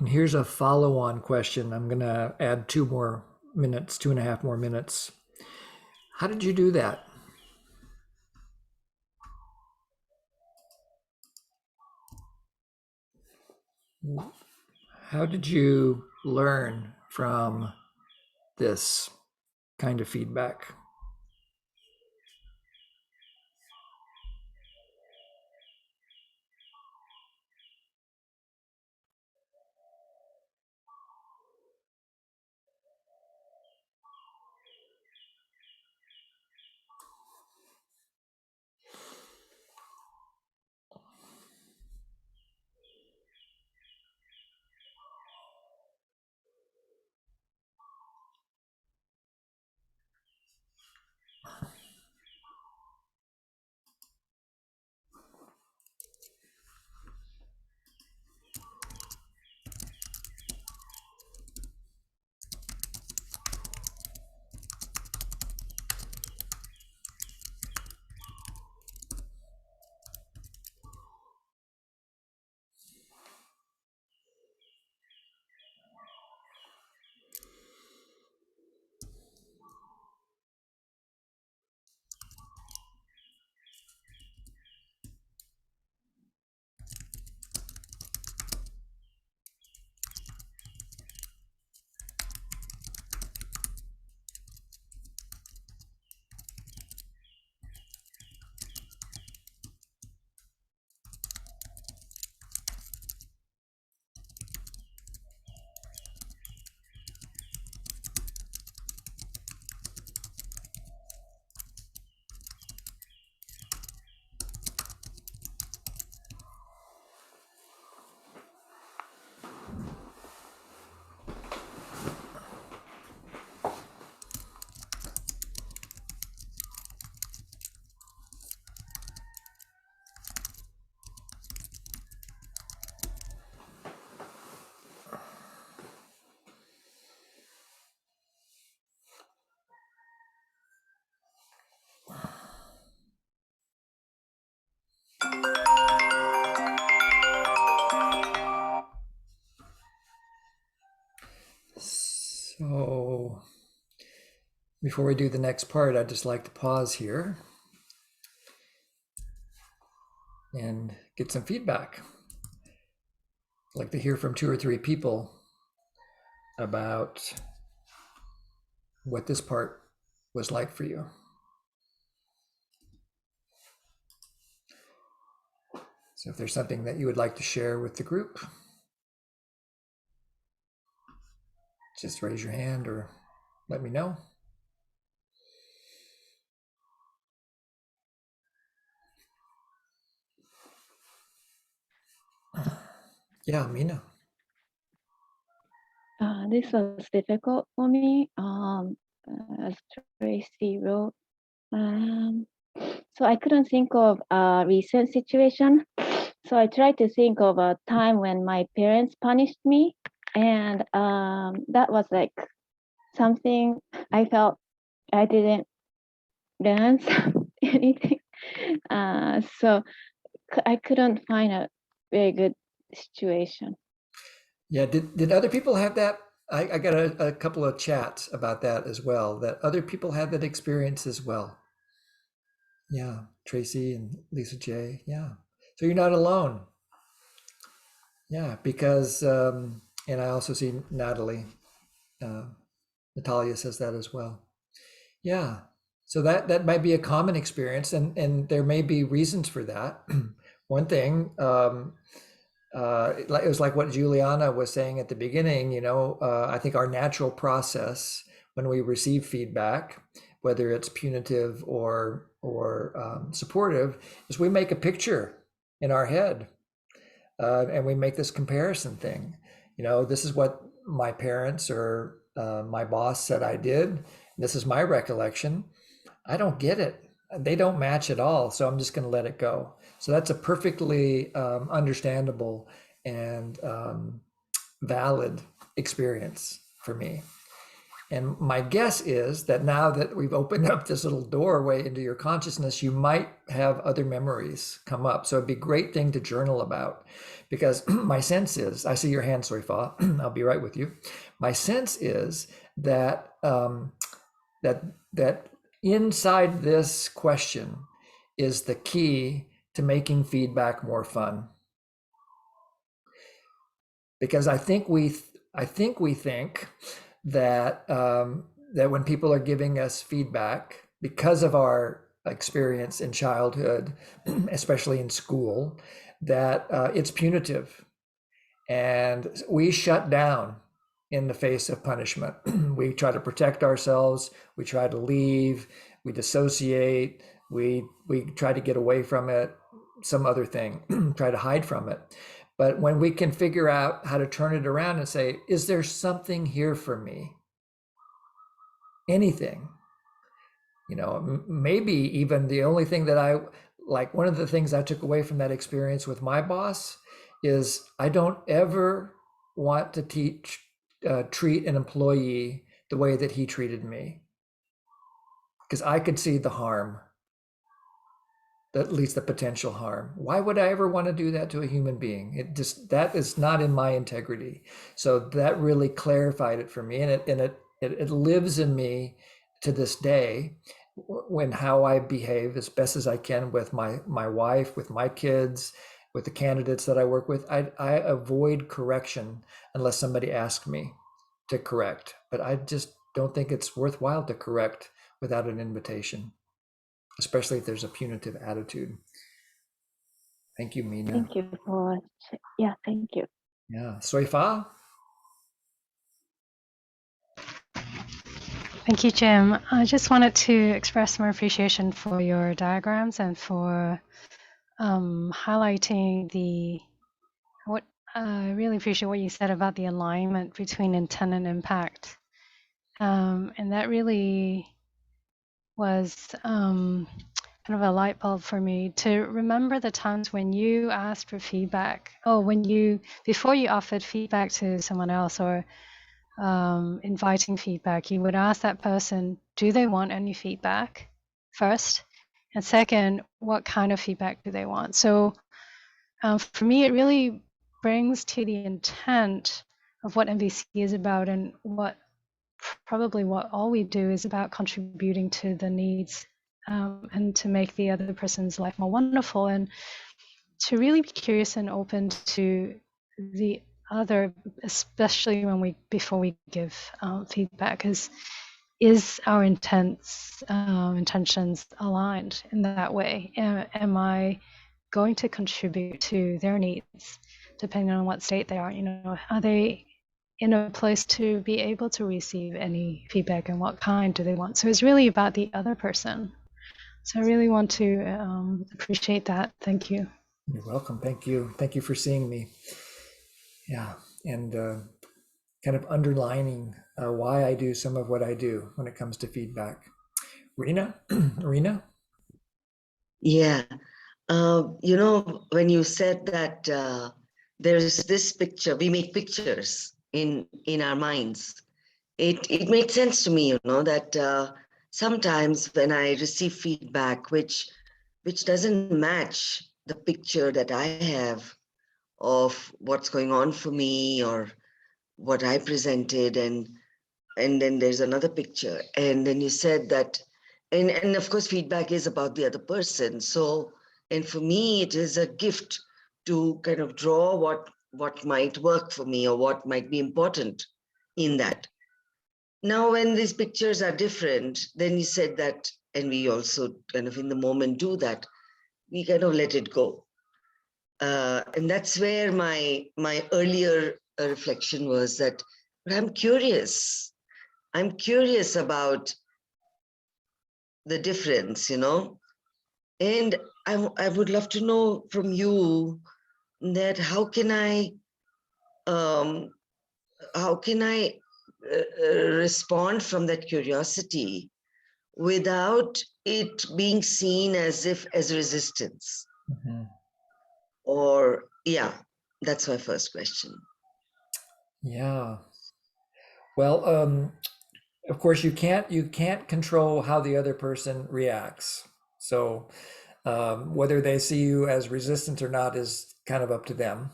And here's a follow-on question. I'm going to add 2.5 more minutes. How did you do that? How did you learn from this kind of feedback? So before we do the next part, I'd just like to pause here and get some feedback. I'd like to hear from 2 or 3 people about what this part was like for you. So if there's something that you would like to share with the group, just raise your hand or let me know. Yeah, Mina. This was difficult for me, as Tracy wrote. So I couldn't think of a recent situation. So I tried to think of a time when my parents punished me, and that was like something I felt I didn't learn anything. So I couldn't find a very good situation. Yeah, did other people have that? I got a couple of chats about that as well, that other people had that experience as well. Yeah, Tracy and Lisa J. Yeah. So you're not alone. Yeah, because, and I also see Natalie, Natalia says that as well. Yeah. So that might be a common experience, and there may be reasons for that. One thing, it was like what Juliana was saying at the beginning, I think our natural process when we receive feedback, whether it's punitive or supportive, is we make a picture in our head, and we make this comparison thing. This is what my parents or my boss said I did. This is my recollection. I don't get it. They don't match at all. So I'm just going to let it go. So that's a perfectly understandable and valid experience for me. And my guess is that now that we've opened up this little doorway into your consciousness, you might have other memories come up. So it'd be a great thing to journal about, because my sense is, I see your hand, Soifa. I'll be right with you. My sense is that that inside this question is the key to making feedback more fun. Because I think we think that that when people are giving us feedback, because of our experience in childhood, especially in school, that it's punitive, and we shut down in the face of punishment. We try to protect ourselves. We try to leave. We dissociate. We try to get away from it. Some other thing, try to hide from it. But when we can figure out how to turn it around and say, is there something here for me? Anything, maybe even the only thing that I like, one of the things I took away from that experience with my boss is I don't ever want to treat an employee the way that he treated me, because I could see the harm, at least the potential harm. Why would I ever want to do that to a human being? That is not in my integrity. So that really clarified it for me, and it lives in me to this day, when how I behave as best as I can with my wife, with my kids, with the candidates that I work with. I avoid correction unless somebody asks me to correct, but I just don't think it's worthwhile to correct without an invitation, especially if there's a punitive attitude. Thank you, Mina. Thank you for, yeah, thank you. Yeah. Soifa? Thank you, Jim. I just wanted to express my appreciation for your diagrams and for highlighting what I really appreciate what you said about the alignment between intent and impact. And that really was kind of a light bulb for me to remember the times when you asked for feedback, or before you offered feedback to someone else, or inviting feedback, you would ask that person, do they want any feedback first? And second, what kind of feedback do they want? So for me, it really brings to the intent of what MVC is about, and what all we do is about contributing to the needs, and to make the other person's life more wonderful, and to really be curious and open to the other, especially before we give feedback, is our intentions aligned in that way? Am I going to contribute to their needs, depending on what state they are? Are they in a place to be able to receive any feedback, and what kind do they want? So it's really about the other person. So I really want to appreciate that. Thank you. You're welcome. Thank you. Thank you for seeing me. Yeah. And kind of underlining why I do some of what I do when it comes to feedback. Rena? Rena? Yeah. When you said that there's this picture, we make pictures in our minds. It made sense to me, that sometimes when I receive feedback which doesn't match the picture that I have of what's going on for me or what I presented, and then there's another picture, and then you said that, and of course feedback is about the other person. So, and for me it is a gift to kind of draw what might work for me or what might be important in that. Now, when these pictures are different, then you said that, and we also kind of in the moment do that, we kind of let it go. And that's where my earlier reflection was that, but I'm curious about the difference, and I would love to know from you that how can I respond from that curiosity without it being seen as resistance. Mm-hmm. Or, yeah, that's my first question. Yeah. Well, of course, you can't control how the other person reacts. So whether they see you as resistant or not is kind of up to them.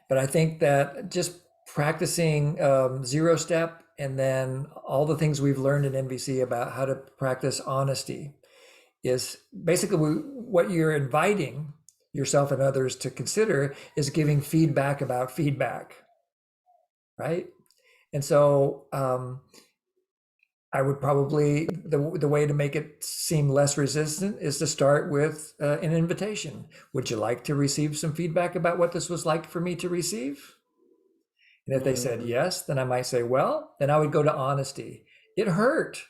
But I think that just practicing zero step and then all the things we've learned in NVC about how to practice honesty is basically what you're inviting yourself and others to consider is giving feedback about feedback, right? And so I would probably, the way to make it seem less resistant is to start with an invitation. Would you like to receive some feedback about what this was like for me to receive? And if they said yes, then I might say, well, then I would go to honesty. It hurt.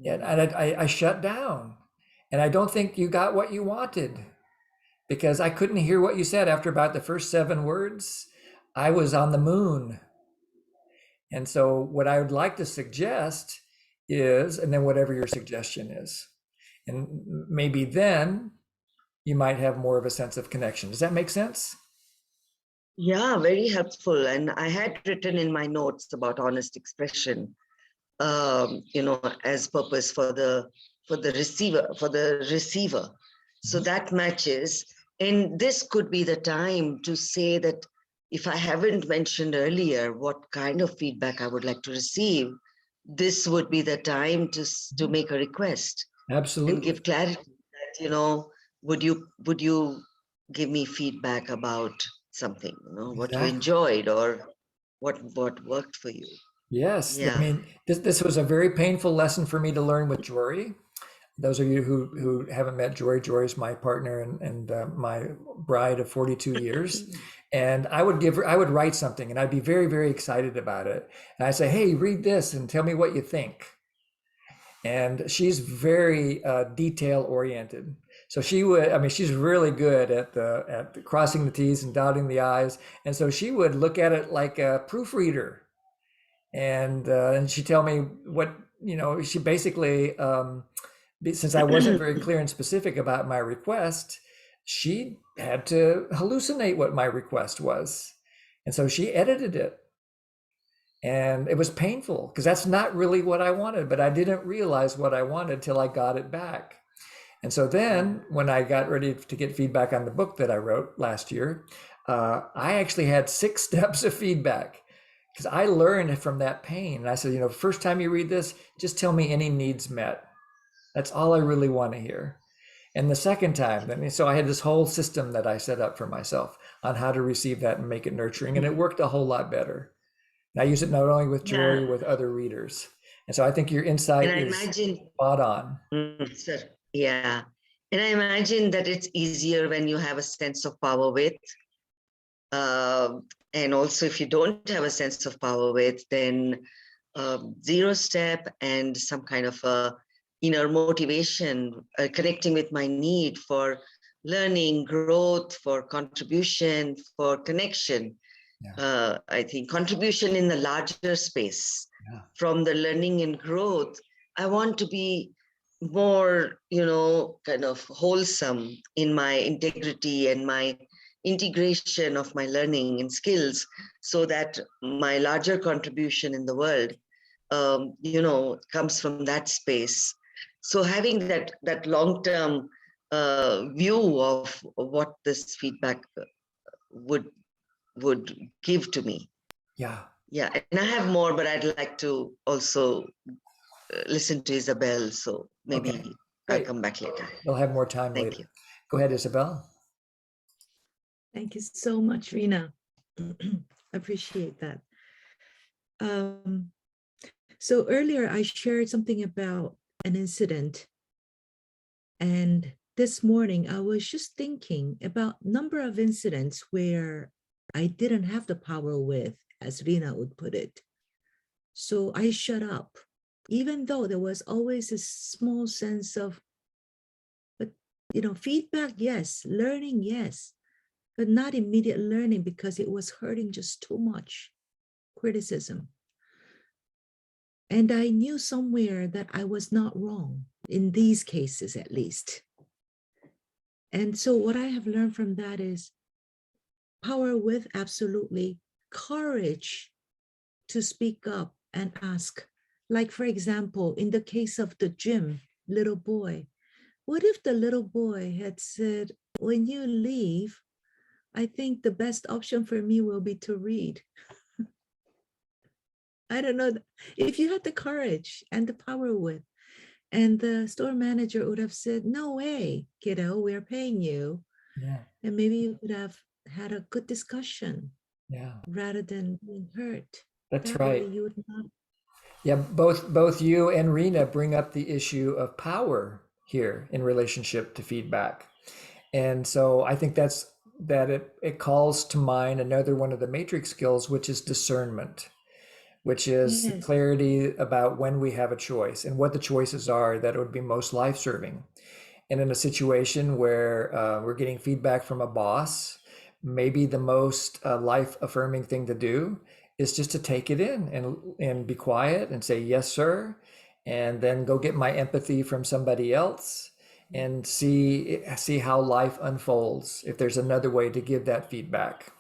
And I shut down. And I don't think you got what you wanted because I couldn't hear what you said after about the first 7 words. I was on the moon. And so what I would like to suggest is, and then whatever your suggestion is, and maybe then you might have more of a sense of connection. Does that make sense? Yeah, very helpful. And I had written in my notes about honest expression, as purpose for the receiver. So that matches. And this could be the time to say that if I haven't mentioned earlier what kind of feedback I would like to receive, this would be the time to make a request. Absolutely. And give clarity that, would you give me feedback about something, what you enjoyed or what worked for you. Yes. Yeah. I mean, this was a very painful lesson for me to learn with Jory. Those of you who haven't met Jory, Jory is my partner and my bride of 42 years. And I would write something and I'd be very, very excited about it. And I say, hey, read this and tell me what you think. And she's very detail oriented. So she's really good at crossing the T's and dotting the I's. And so she would look at it like a proofreader. And she'd tell me what, she basically, since I wasn't very clear and specific about my request, she had to hallucinate what my request was. And so she edited it. And it was painful because that's not really what I wanted, but I didn't realize what I wanted till I got it back. And so then when I got ready to get feedback on the book that I wrote last year, I actually had 6 steps of feedback because I learned from that pain. And I said, first time you read this, just tell me any needs met. That's all I really want to hear. And the second time, so I had this whole system that I set up for myself on how to receive that and make it nurturing. And it worked a whole lot better. And I use it not only with Jory, with other readers. And so I think your insight is spot on. Yeah. And I imagine that it's easier when you have a sense of power with. And also if you don't have a sense of power with, then zero step and some kind of inner motivation, connecting with my need for learning, growth, for contribution, for connection. Yeah. I think contribution in the larger space. Yeah. From the learning and growth, I want to be more, kind of wholesome in my integrity and my integration of my learning and skills so that my larger contribution in the world, comes from that space. So having that long-term view of what this feedback would give to me. Yeah. And I have more, but I'd like to also listen to Isabel. So maybe I'll come back later. We'll have more time later. Thank you. Go ahead, Isabel. Thank you so much, Rina. Appreciate that. So earlier I shared something about an incident. And this morning I was just thinking about number of incidents where I didn't have the power with, as Rina would put it. So I shut up, even though there was always a small sense of, but feedback, yes, learning, yes, but not immediate learning because it was hurting just too much, criticism. And I knew somewhere that I was not wrong, in these cases at least. And so what I have learned from that is power with, absolutely, courage to speak up and ask, Like, for example, in the case of the gym little boy, what if the little boy had said, when you leave, I think the best option for me will be to read. I don't know. If you had the courage and the power with, and the store manager would have said, no way, kiddo, we're paying you. Yeah. And maybe you could have had a good discussion Yeah. rather than being hurt. That's That way right. you would not. Yeah, both you and Rena bring up the issue of power here in relationship to feedback. And so I think it calls to mind another one of the matrix skills, which is discernment, which is the Yes. clarity about when we have a choice and what the choices are that would be most life-serving. And in a situation where we're getting feedback from a boss, maybe the most life-affirming thing to do is just to take it in and be quiet and say, yes, sir, and then go get my empathy from somebody else and see how life unfolds, if there's another way to give that feedback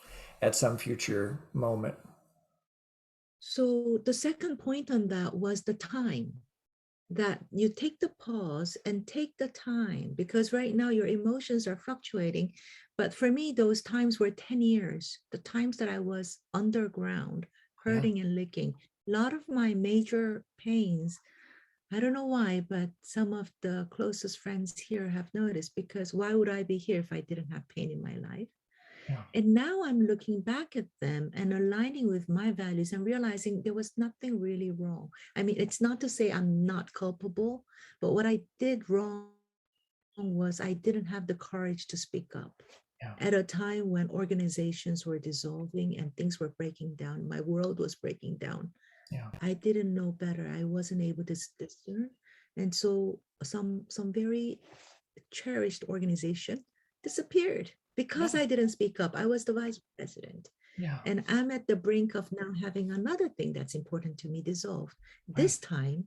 at some future moment. So the second point on that was the time, that you take the pause and take the time, because right now your emotions are fluctuating. But for me, those times were 10 years, the times that I was underground, hurting and licking. A lot of my major pains, I don't know why, but some of the closest friends here have noticed, because why would I be here if I didn't have pain in my life? Yeah. And now I'm looking back at them and aligning with my values and realizing there was nothing really wrong. I mean, it's not to say I'm not culpable, but what I did wrong was I didn't have the courage to speak up. Yeah. At a time when organizations were dissolving and things were breaking down, my world was breaking down. Yeah. I didn't know better. I wasn't able to discern. And so some very cherished organization disappeared because I didn't speak up. I was the vice president. Yeah. And I'm at the brink of now having another thing that's important to me dissolved. Right. This time,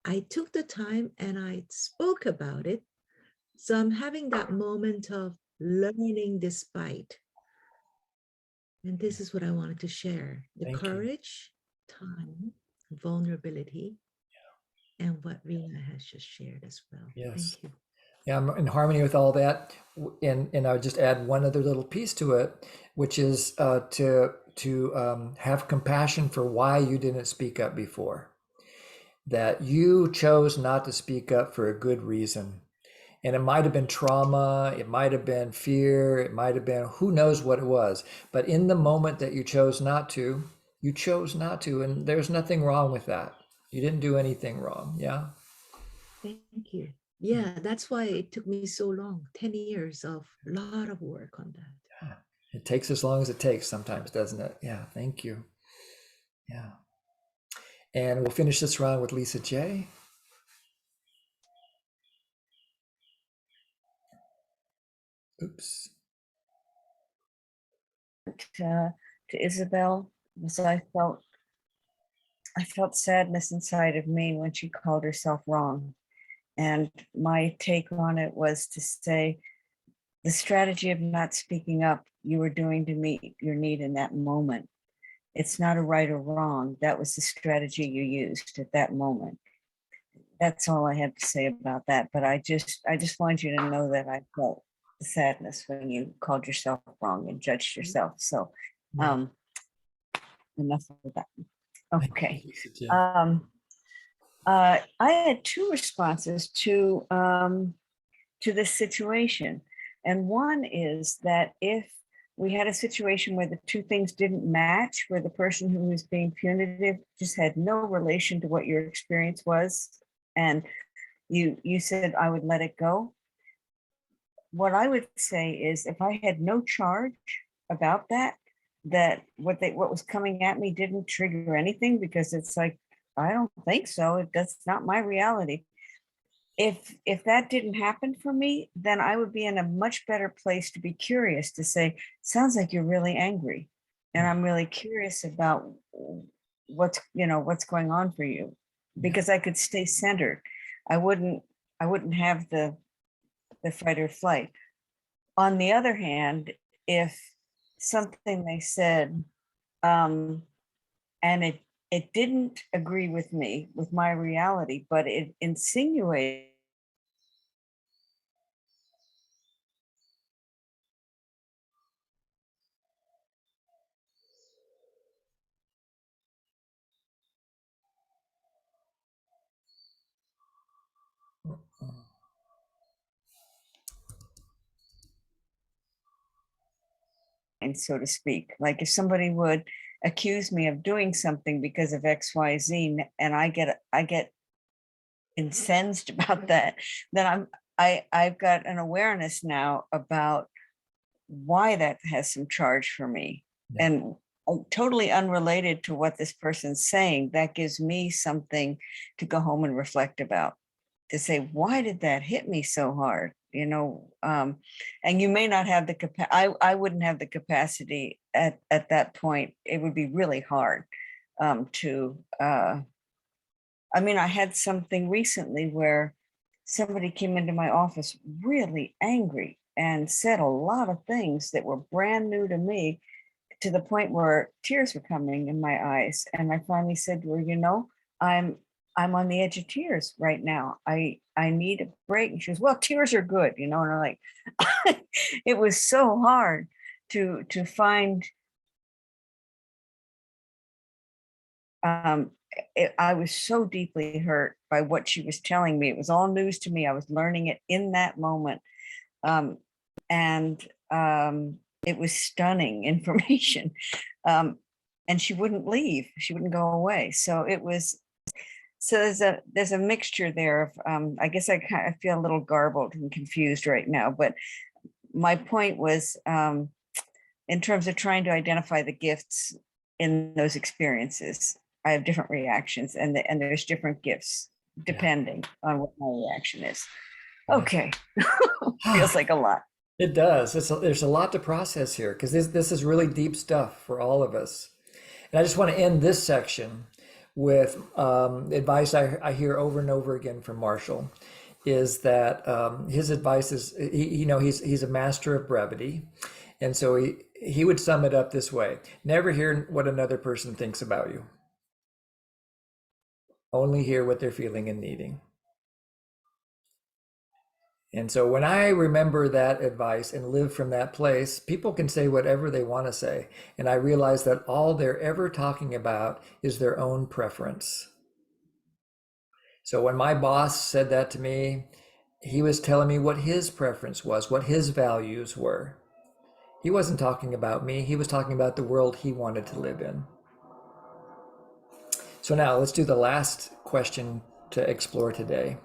I took the time and I spoke about it. So I'm having that moment of learning despite. And this is what I wanted to share. The Thank you. courage, time, vulnerability, and what Rena has just shared as well. Yes. Thank you. Yeah, I'm in harmony with all that. And I would just add one other little piece to it, which is to have compassion for why you didn't speak up before. That you chose not to speak up for a good reason. And it might have been trauma, it might have been fear, it might have been who knows what it was. But in the moment that you chose not to, you chose not to. And there's nothing wrong with that. You didn't do anything wrong. Yeah. Thank you. Yeah, that's why it took me so long, 10 years of a lot of work on that. Yeah. It takes as long as it takes sometimes, doesn't it? Yeah. Thank you. Yeah. And we'll finish this round with Lisa J. Oops. To Isabel, because I felt sadness inside of me when she called herself wrong. And my take on it was to say, the strategy of not speaking up, you were doing to meet your need in that moment. It's not a right or wrong. That was the strategy you used at that moment. That's all I have to say about that. But I just want you to know that I felt the sadness when you called yourself wrong and judged yourself. So enough of that. Okay. I had two responses to this situation. And one is that if we had a situation where the two things didn't match, where the person who was being punitive just had no relation to what your experience was, and you said, I would let it go. What I would say is, if I had no charge about that what was coming at me didn't trigger anything, because it's like, I don't think so. That's not my reality. If that didn't happen for me, then I would be in a much better place to be curious, to say, sounds like you're really angry. And I'm really curious about what's going on for you, because I could stay centered. I wouldn't have the fight or flight. On the other hand, if something they said, and it didn't agree with me, with my reality, but it insinuated so to speak. Like if somebody would accuse me of doing something because of XYZ, and I get incensed about that, then I've got an awareness now about why that has some charge for me. Yeah. And totally unrelated to what this person's saying, that gives me something to go home and reflect about, to say, why did that hit me so hard? You know, and you may not have the capacity. I wouldn't have the capacity at that point. It would be really hard to, I mean, I had something recently where somebody came into my office really angry and said a lot of things that were brand new to me, to the point where tears were coming in my eyes. And I finally said to her, you know, I'm on the edge of tears right now. I need a break. And she was, well, tears are good, you know. And I'm like, it was so hard to find. I was so deeply hurt by what she was telling me. It was all news to me. I was learning it in that moment, and it was stunning information. And she wouldn't leave. She wouldn't go away. So it was. So there's a mixture there of. I guess I kind of feel a little garbled and confused right now. But my point was, in terms of trying to identify the gifts in those experiences, I have different reactions, and there's different gifts depending on what my reaction is. Okay, feels like a lot. It does. There's a lot to process here because this is really deep stuff for all of us. And I just want to end this section with advice I hear over and over again from Marshall, is that his advice is, he's a master of brevity. And so he would sum it up this way: never hear what another person thinks about you. Only hear what they're feeling and needing. And so when I remember that advice and live from that place, people can say whatever they want to say. And I realize that all they're ever talking about is their own preference. So when my boss said that to me, he was telling me what his preference was, what his values were. He wasn't talking about me. He was talking about the world he wanted to live in. So now let's do the last question to explore today.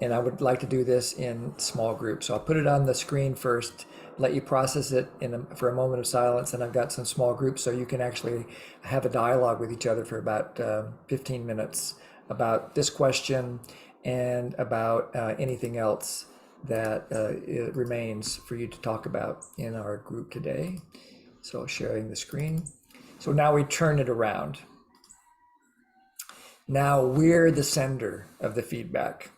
And I would like to do this in small groups. So I'll put it on the screen first, let you process it for a moment of silence. And I've got some small groups so you can actually have a dialogue with each other for about 15 minutes about this question and about anything else that it remains for you to talk about in our group today. So sharing the screen. So now we turn it around. Now we're the sender of the feedback.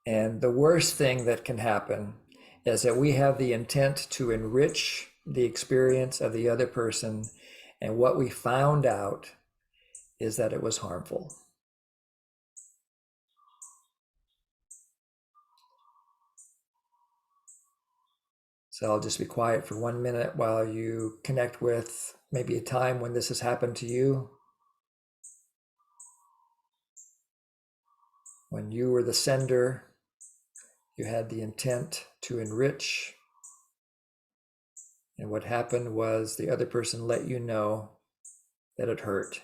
And the worst thing that can happen is that we have the intent to enrich the experience of the other person. And what we found out is that it was harmful. So I'll just be quiet for 1 minute while you connect with maybe a time when this has happened to you, when you were the sender, you had the intent to enrich, and what happened was the other person let you know that it hurt.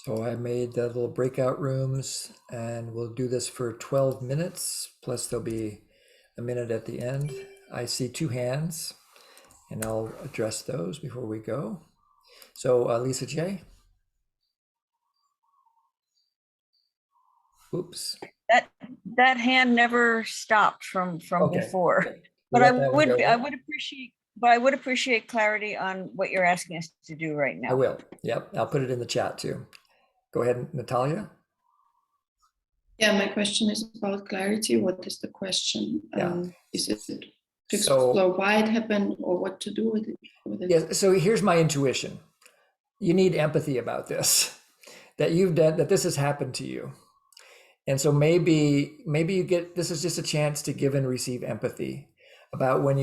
So I made the little breakout rooms, and we'll do this for 12 minutes, plus there'll be a minute at the end. I see 2 hands, and I'll address those before we go. So Lisa J. Oops. That hand never stopped from Okay. before. We'll But I let that one go. would appreciate clarity on what you're asking us to do right now. I will. Yep. I'll put it in the chat too. Go ahead, Natalia. Yeah, my question is about clarity. What is the question? Yeah. Is it to explore why it happened or what to do with it? Yeah. So here's my intuition. You need empathy about this, that this has happened to you. And so maybe you get, this is just a chance to give and receive empathy about when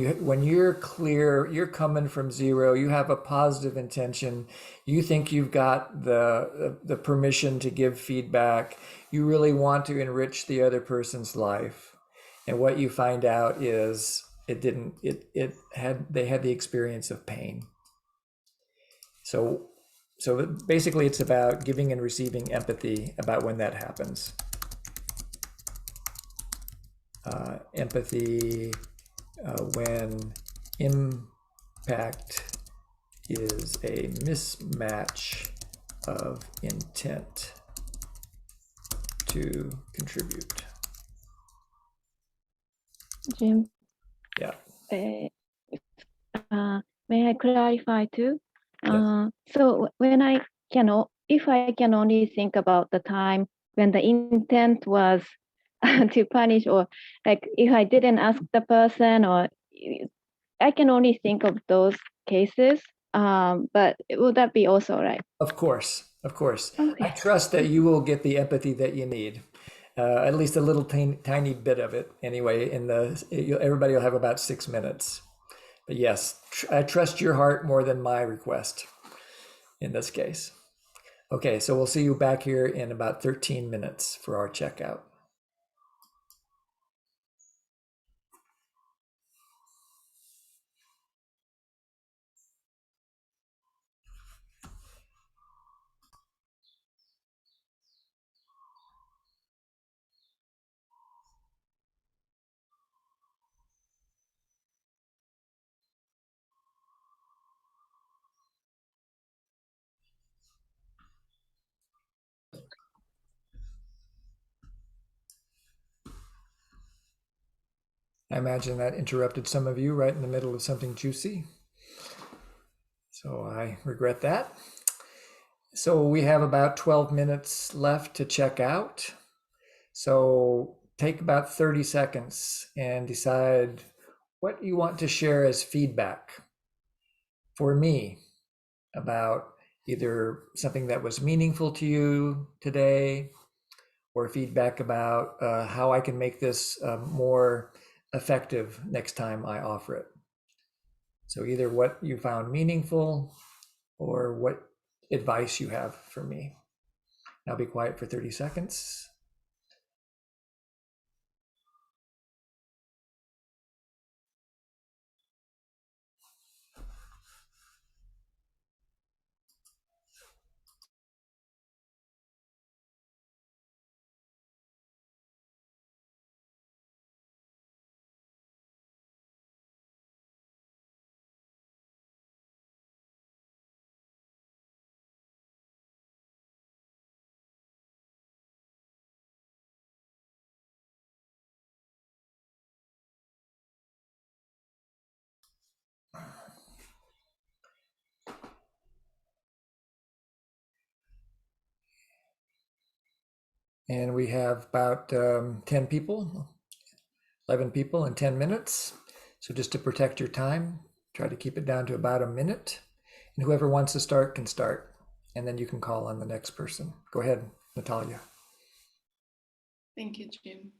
you're clear, you're coming from zero, you have a positive intention, you think you've got the permission to give feedback, you really want to enrich the other person's life. And what you find out is they had the experience of pain. So basically it's about giving and receiving empathy about when that happens. Empathy when impact is a mismatch of intent to contribute. Jim. Yeah. May I clarify too? Yes. So if I can only think about the time when the intent was to punish, or like if I didn't ask the person, or I can only think of those cases. But would that be also right? Of course. Okay. I trust that you will get the empathy that you need. At least a little tiny bit of it anyway. Everybody will have about 6 minutes. But yes, I trust your heart more than my request in this case. Okay, so we'll see you back here in about 13 minutes for our checkout. I imagine that interrupted some of you right in the middle of something juicy. So I regret that. So we have about 12 minutes left to check out. So take about 30 seconds and decide what you want to share as feedback for me about either something that was meaningful to you today, or feedback about how I can make this more effective next time I offer it. So either what you found meaningful or what advice you have for me. I'll be quiet for 30 seconds. And we have about 10 people, 11 people in 10 minutes. So just to protect your time, try to keep it down to about a minute. And whoever wants to start can start. And then you can call on the next person. Go ahead, Natalia. Thank you, Jim.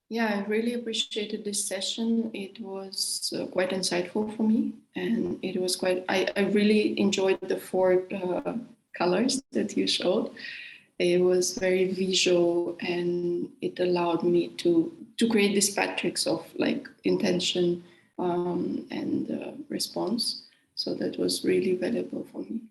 Yeah, I really appreciated this session. It was quite insightful for me, and it was I really enjoyed the 4 colors that you showed. It was very visual, and it allowed me to create this matrix of like intention and response. So that was really valuable for me.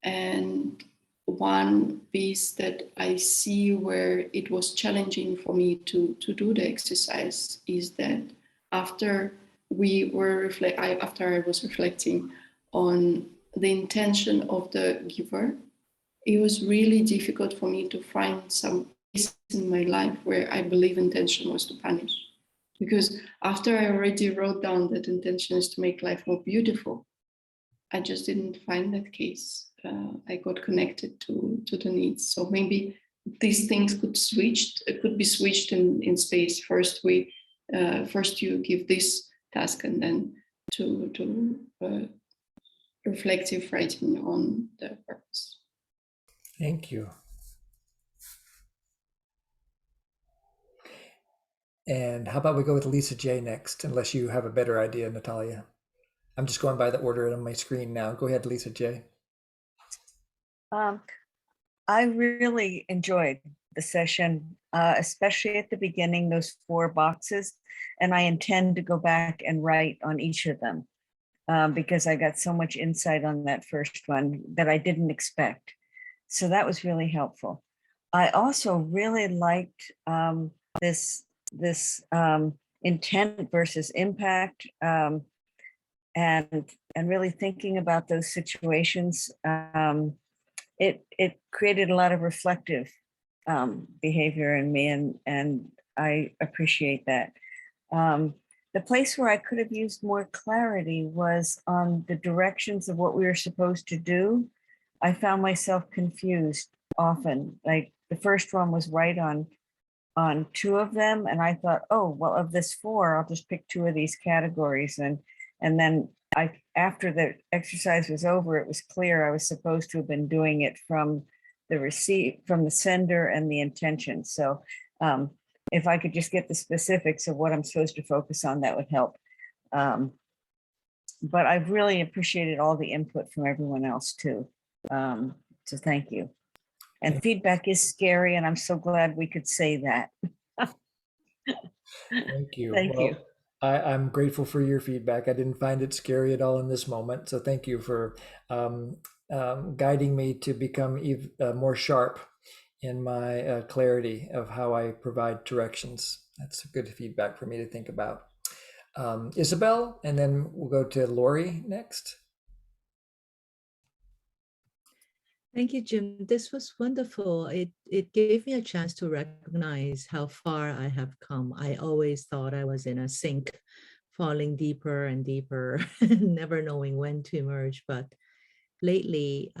And one piece that I see where it was challenging for me to do the exercise is that after I was reflecting on the intention of the giver, it was really difficult for me to find some place in my life where I believe intention was to punish. Because after I already wrote down that intention is to make life more beautiful, I just didn't find that case. I got connected to the needs. So maybe these things could be switched in space. First you give this task, and then to reflective writing on the purpose. Thank you. And how about we go with Lisa J next, unless you have a better idea, Natalia. I'm just going by the order on my screen now. Go ahead, Lisa J. I really enjoyed the session, especially at the beginning, those 4 boxes. And I intend to go back and write on each of them because I got so much insight on that first one that I didn't expect. So that was really helpful. I also really liked this intent versus impact, and really thinking about those situations. It created a lot of reflective behavior in me, and I appreciate that. The place where I could have used more clarity was on the directions of what we were supposed to do. I found myself confused often. Like the first one was right on 2 of them, and I thought, oh well, of this 4, I'll just pick 2 of these categories, and then after the exercise was over, it was clear I was supposed to have been doing it from the sender and the intention. So if I could just get the specifics of what I'm supposed to focus on, that would help. But I've really appreciated all the input from everyone else too. So thank you. And feedback is scary, and I'm so glad we could say that. Thank you. Thank you. I'm grateful for your feedback. I didn't find it scary at all in this moment. So thank you for guiding me to become even more sharp in my clarity of how I provide directions. That's good feedback for me to think about. Isabel, and then we'll go to Lori next. Thank you, Jim. This was wonderful. It gave me a chance to recognize how far I have come. I always thought I was in a sink, falling deeper and deeper, never knowing when to emerge. But lately,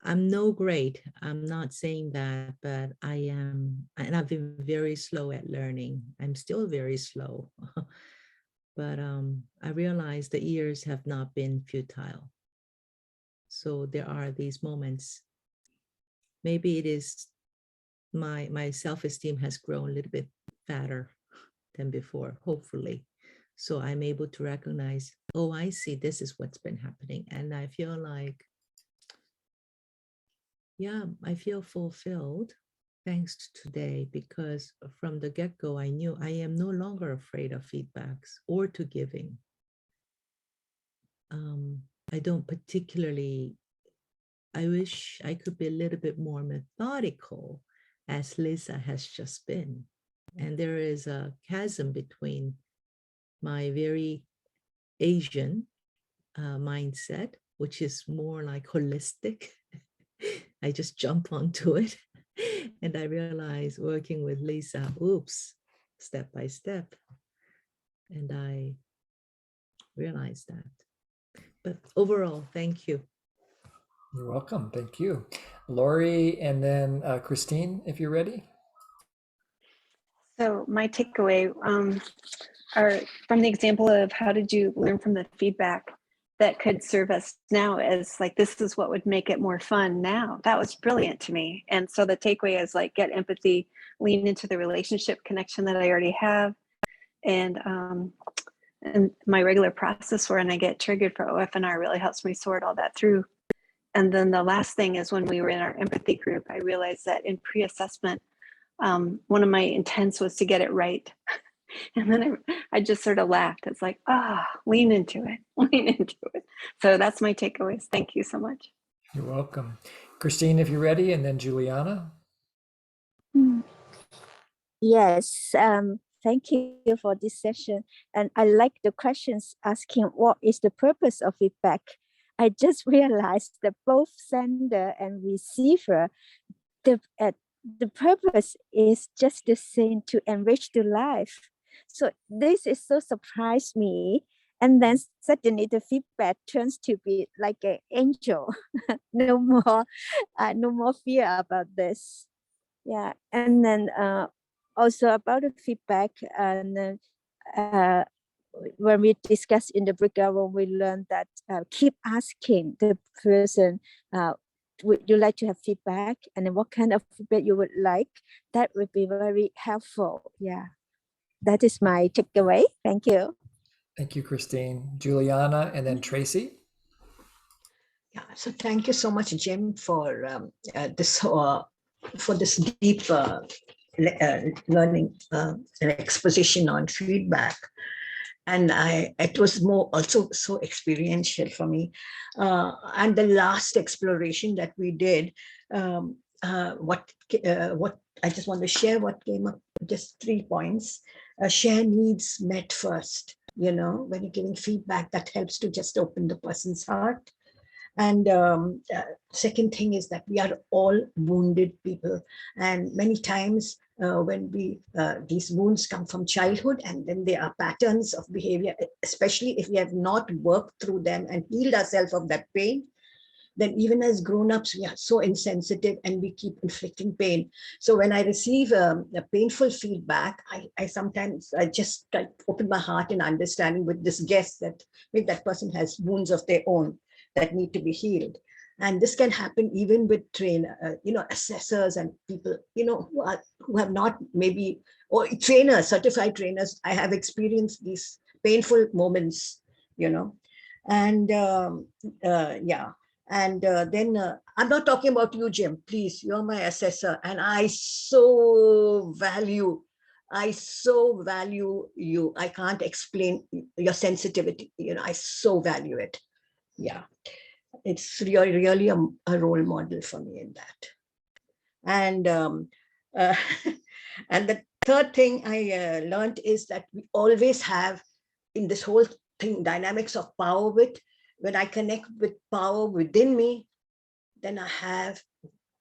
I'm no great. I'm not saying that, but I am, and I've been very slow at learning. I'm still very slow. But I realized the years have not been futile. So there are these moments. Maybe it is my self-esteem has grown a little bit fatter than before, hopefully. So I'm able to recognize, oh, I see, this is what's been happening. And I feel like, yeah, I feel fulfilled thanks to today, because from the get-go, I knew I am no longer afraid of feedbacks or to giving. I don't particularly, I wish I could be a little bit more methodical, as Lisa has just been. And there is a chasm between my very Asian mindset, which is more like holistic. I just jump onto it. And I realize working with Lisa, oops, step by step. And I realized that. But overall, thank you. You're welcome. Thank you. Lori, and then Christine, if you're ready. So my takeaway are from the example of how did you learn from the feedback that could serve us now as like, this is what would make it more fun now. That was brilliant to me. And so the takeaway is like, get empathy, lean into the relationship connection that I already have. And my regular process where I get triggered for OFNR really helps me sort all that through. And then the last thing is when we were in our empathy group, I realized that in pre-assessment, one of my intents was to get it right. And then I just sort of laughed. It's like, lean into it, lean into it. So that's my takeaways. Thank you so much. You're welcome. Christine, if you're ready, and then Juliana. Yes, thank you for this session. And I like the questions asking what is the purpose of feedback. I just realized that both sender and receiver, the purpose is just the same, to enrich the life. So this is so surprised me. And then suddenly the feedback turns to be like an angel. No more fear about this. Yeah, and then also about the feedback, and when we discussed in the breakout room, we learned that keep asking the person, would you like to have feedback, and then what kind of feedback you would like. That would be very helpful. Yeah, that is my takeaway. Thank you. Thank you, Christine. Juliana, and then Tracy. Yeah, so thank you so much, Jim, for this deep learning exposition on feedback. And it was more also so experiential for me. And the last exploration that we did, what I just want to share what came up, just 3 points. Share needs met first. When you're giving feedback, that helps to just open the person's heart. And second thing is that we are all wounded people. And many times when these wounds come from childhood, and then there are patterns of behavior, especially if we have not worked through them and healed ourselves of that pain, then even as grown-ups, we are so insensitive and we keep inflicting pain. So when I receive a painful feedback, I sometimes just open my heart in understanding with this guess that maybe that person has wounds of their own that need to be healed. And this can happen even with assessors and people, who have not maybe, or trainers, certified trainers. I have experienced these painful moments, and yeah. And then I'm not talking about you, Jim, please, you're my assessor. And I so value you. I can't explain your sensitivity. I so value it. Yeah, it's really a role model for me in that. And and the third thing I learned is that we always have in this whole thing dynamics of power. When I connect with power within me, then I have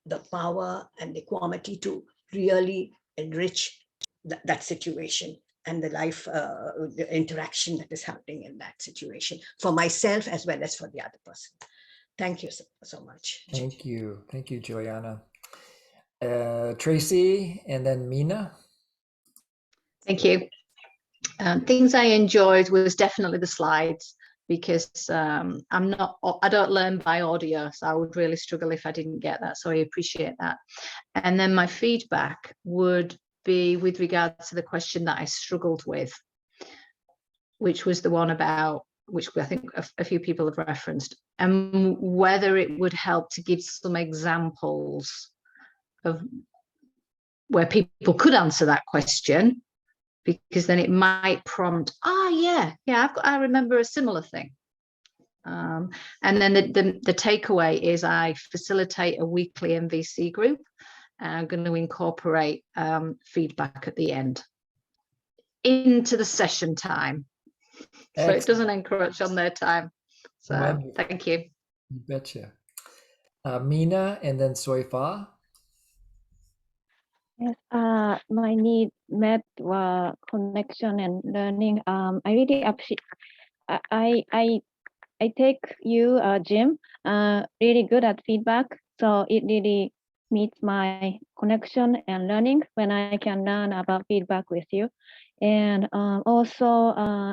the power and the quality to really enrich that situation and the life, the interaction that is happening in that situation for myself as well as for the other person. Thank you so much. Thank you. Thank you, Juliana. Tracy, and then Mina. Thank you. Things I enjoyed was definitely the slides, because I don't learn by audio, so I would really struggle if I didn't get that. So I appreciate that. And then my feedback would be with regard to the question that I struggled with, which was the one about, which I think a few people have referenced, and whether it would help to give some examples of where people could answer that question, because then it might prompt, I remember a similar thing. And then the takeaway is I facilitate a weekly MVC group, and I'm going to incorporate feedback at the end into the session time. So it doesn't encroach on their time. So wonderful. Thank you. You betcha. Mina, and then Soifa. Yes, my need met were connection and learning. I really appreciate. I take you, Jim, really good at feedback. So it really meets my connection and learning when I can learn about feedback with you. And also,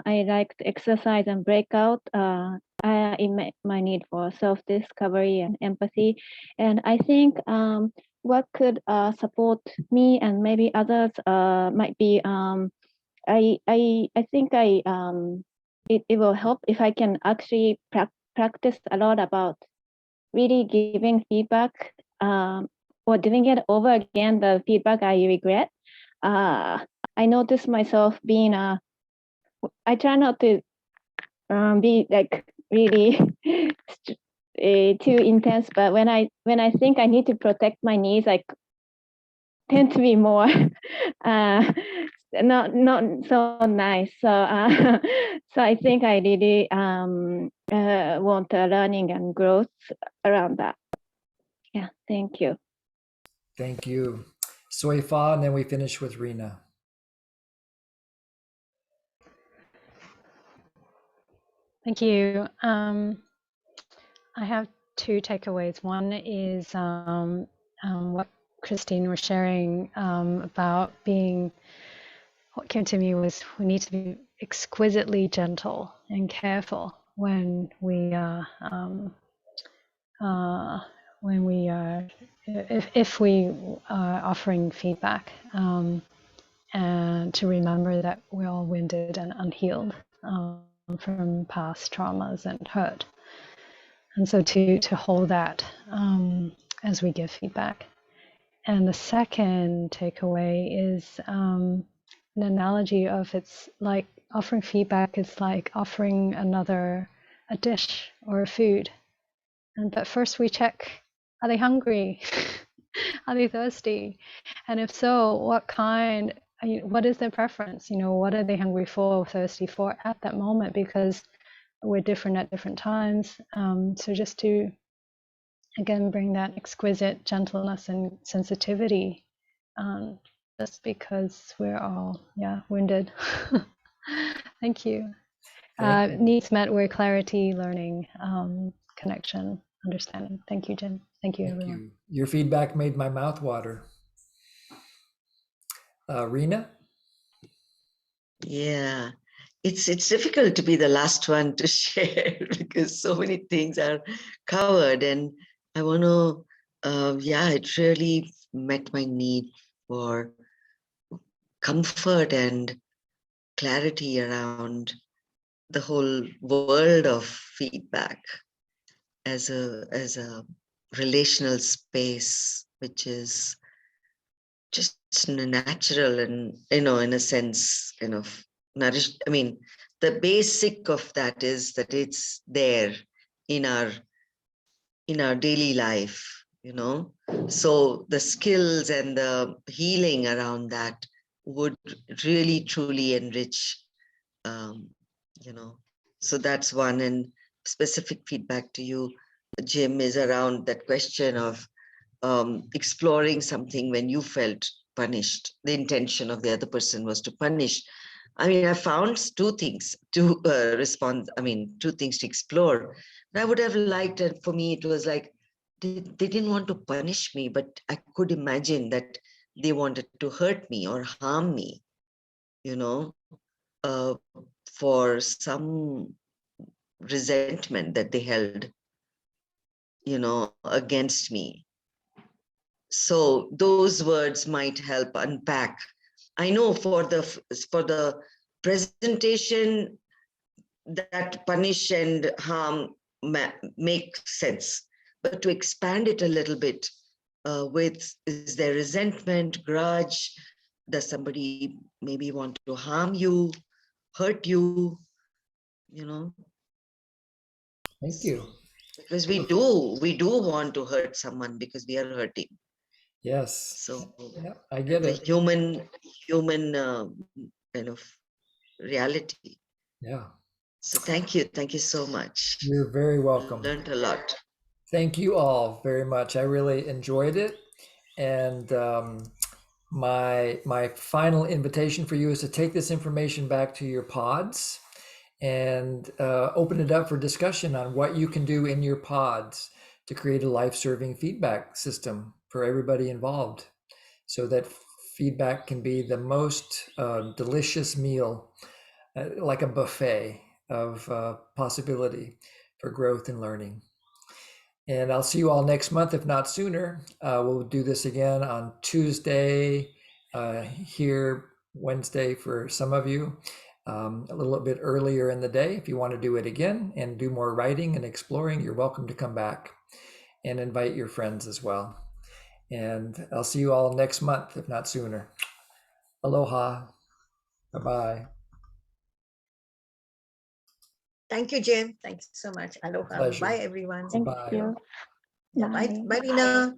I like to exercise and breakout. My need for self-discovery and empathy. And I think what could support me and maybe others might be, I think it will help if I can actually practice a lot about really giving feedback, or doing it over again, the feedback I regret. I notice myself being I try not to be like really too intense, but when I think I need to protect my needs, I tend to be more not so nice. So so I think I really want learning and growth around that. Yeah, thank you. Thank you. Soy Fa, and then we finish with Rena. Thank you. I have two takeaways. One is what Christine was sharing about being, what came to me was we need to be exquisitely gentle and careful when we if we are offering feedback, and to remember that we're all wounded and unhealed from past traumas and hurt. And so to hold that as we give feedback. And the second takeaway is an analogy of, it's like offering feedback is like offering another a dish or a food. But first we check, are they hungry? Are they thirsty? And if so, what kind, what is their preference? What are they hungry for or thirsty for at that moment? Because we're different at different times. So just to, again, bring that exquisite gentleness and sensitivity, just because we're all, wounded. Thank you. Needs met where clarity, learning, connection, understanding. Thank you, Jen. Thank you, everyone. You. Your feedback made my mouth water. Rena? Yeah, it's difficult to be the last one to share because so many things are covered, and I want to, it really met my need for comfort and clarity around the whole world of feedback as a relational space, which is just natural and, in a sense, kind of nourished. I mean, the basic of that is that it's there in our daily life, so the skills and the healing around that would really truly enrich, so that's one. And specific feedback to you, Jim, is around that question of exploring something when you felt punished. The intention of the other person was to punish. I mean, I found two things to respond. I mean, two things to explore. And I would have liked it. For me, it was like they didn't want to punish me, but I could imagine that they wanted to hurt me or harm me, for some resentment that they held, against me. So those words might help unpack. I know for the presentation, that punish and harm make sense, but to expand it a little bit, with, is there resentment, grudge? Does somebody maybe want to harm you, hurt you? Thank you. Because we do want to hurt someone because we are hurting. Yes. So I get the it. human kind of reality. Yeah. So thank you so much. You're very welcome. Learned a lot. Thank you all very much. I really enjoyed it. And my final invitation for you is to take this information back to your pods and open it up for discussion on what you can do in your pods to create a life-serving feedback system for everybody involved, so that feedback can be the most delicious meal, like a buffet of possibility for growth and learning. And I'll see you all next month, if not sooner. We'll do this again on Tuesday, here Wednesday for some of you, a little bit earlier in the day. If you want to do it again and do more writing and exploring, you're welcome to come back and invite your friends as well. And I'll see you all next month, if not sooner. Aloha. Bye-bye. Thank you, Jim. Thanks so much. Aloha. Pleasure. Bye, everyone. Thank Bye. you. Yeah, bye, Bye. bye, Rina.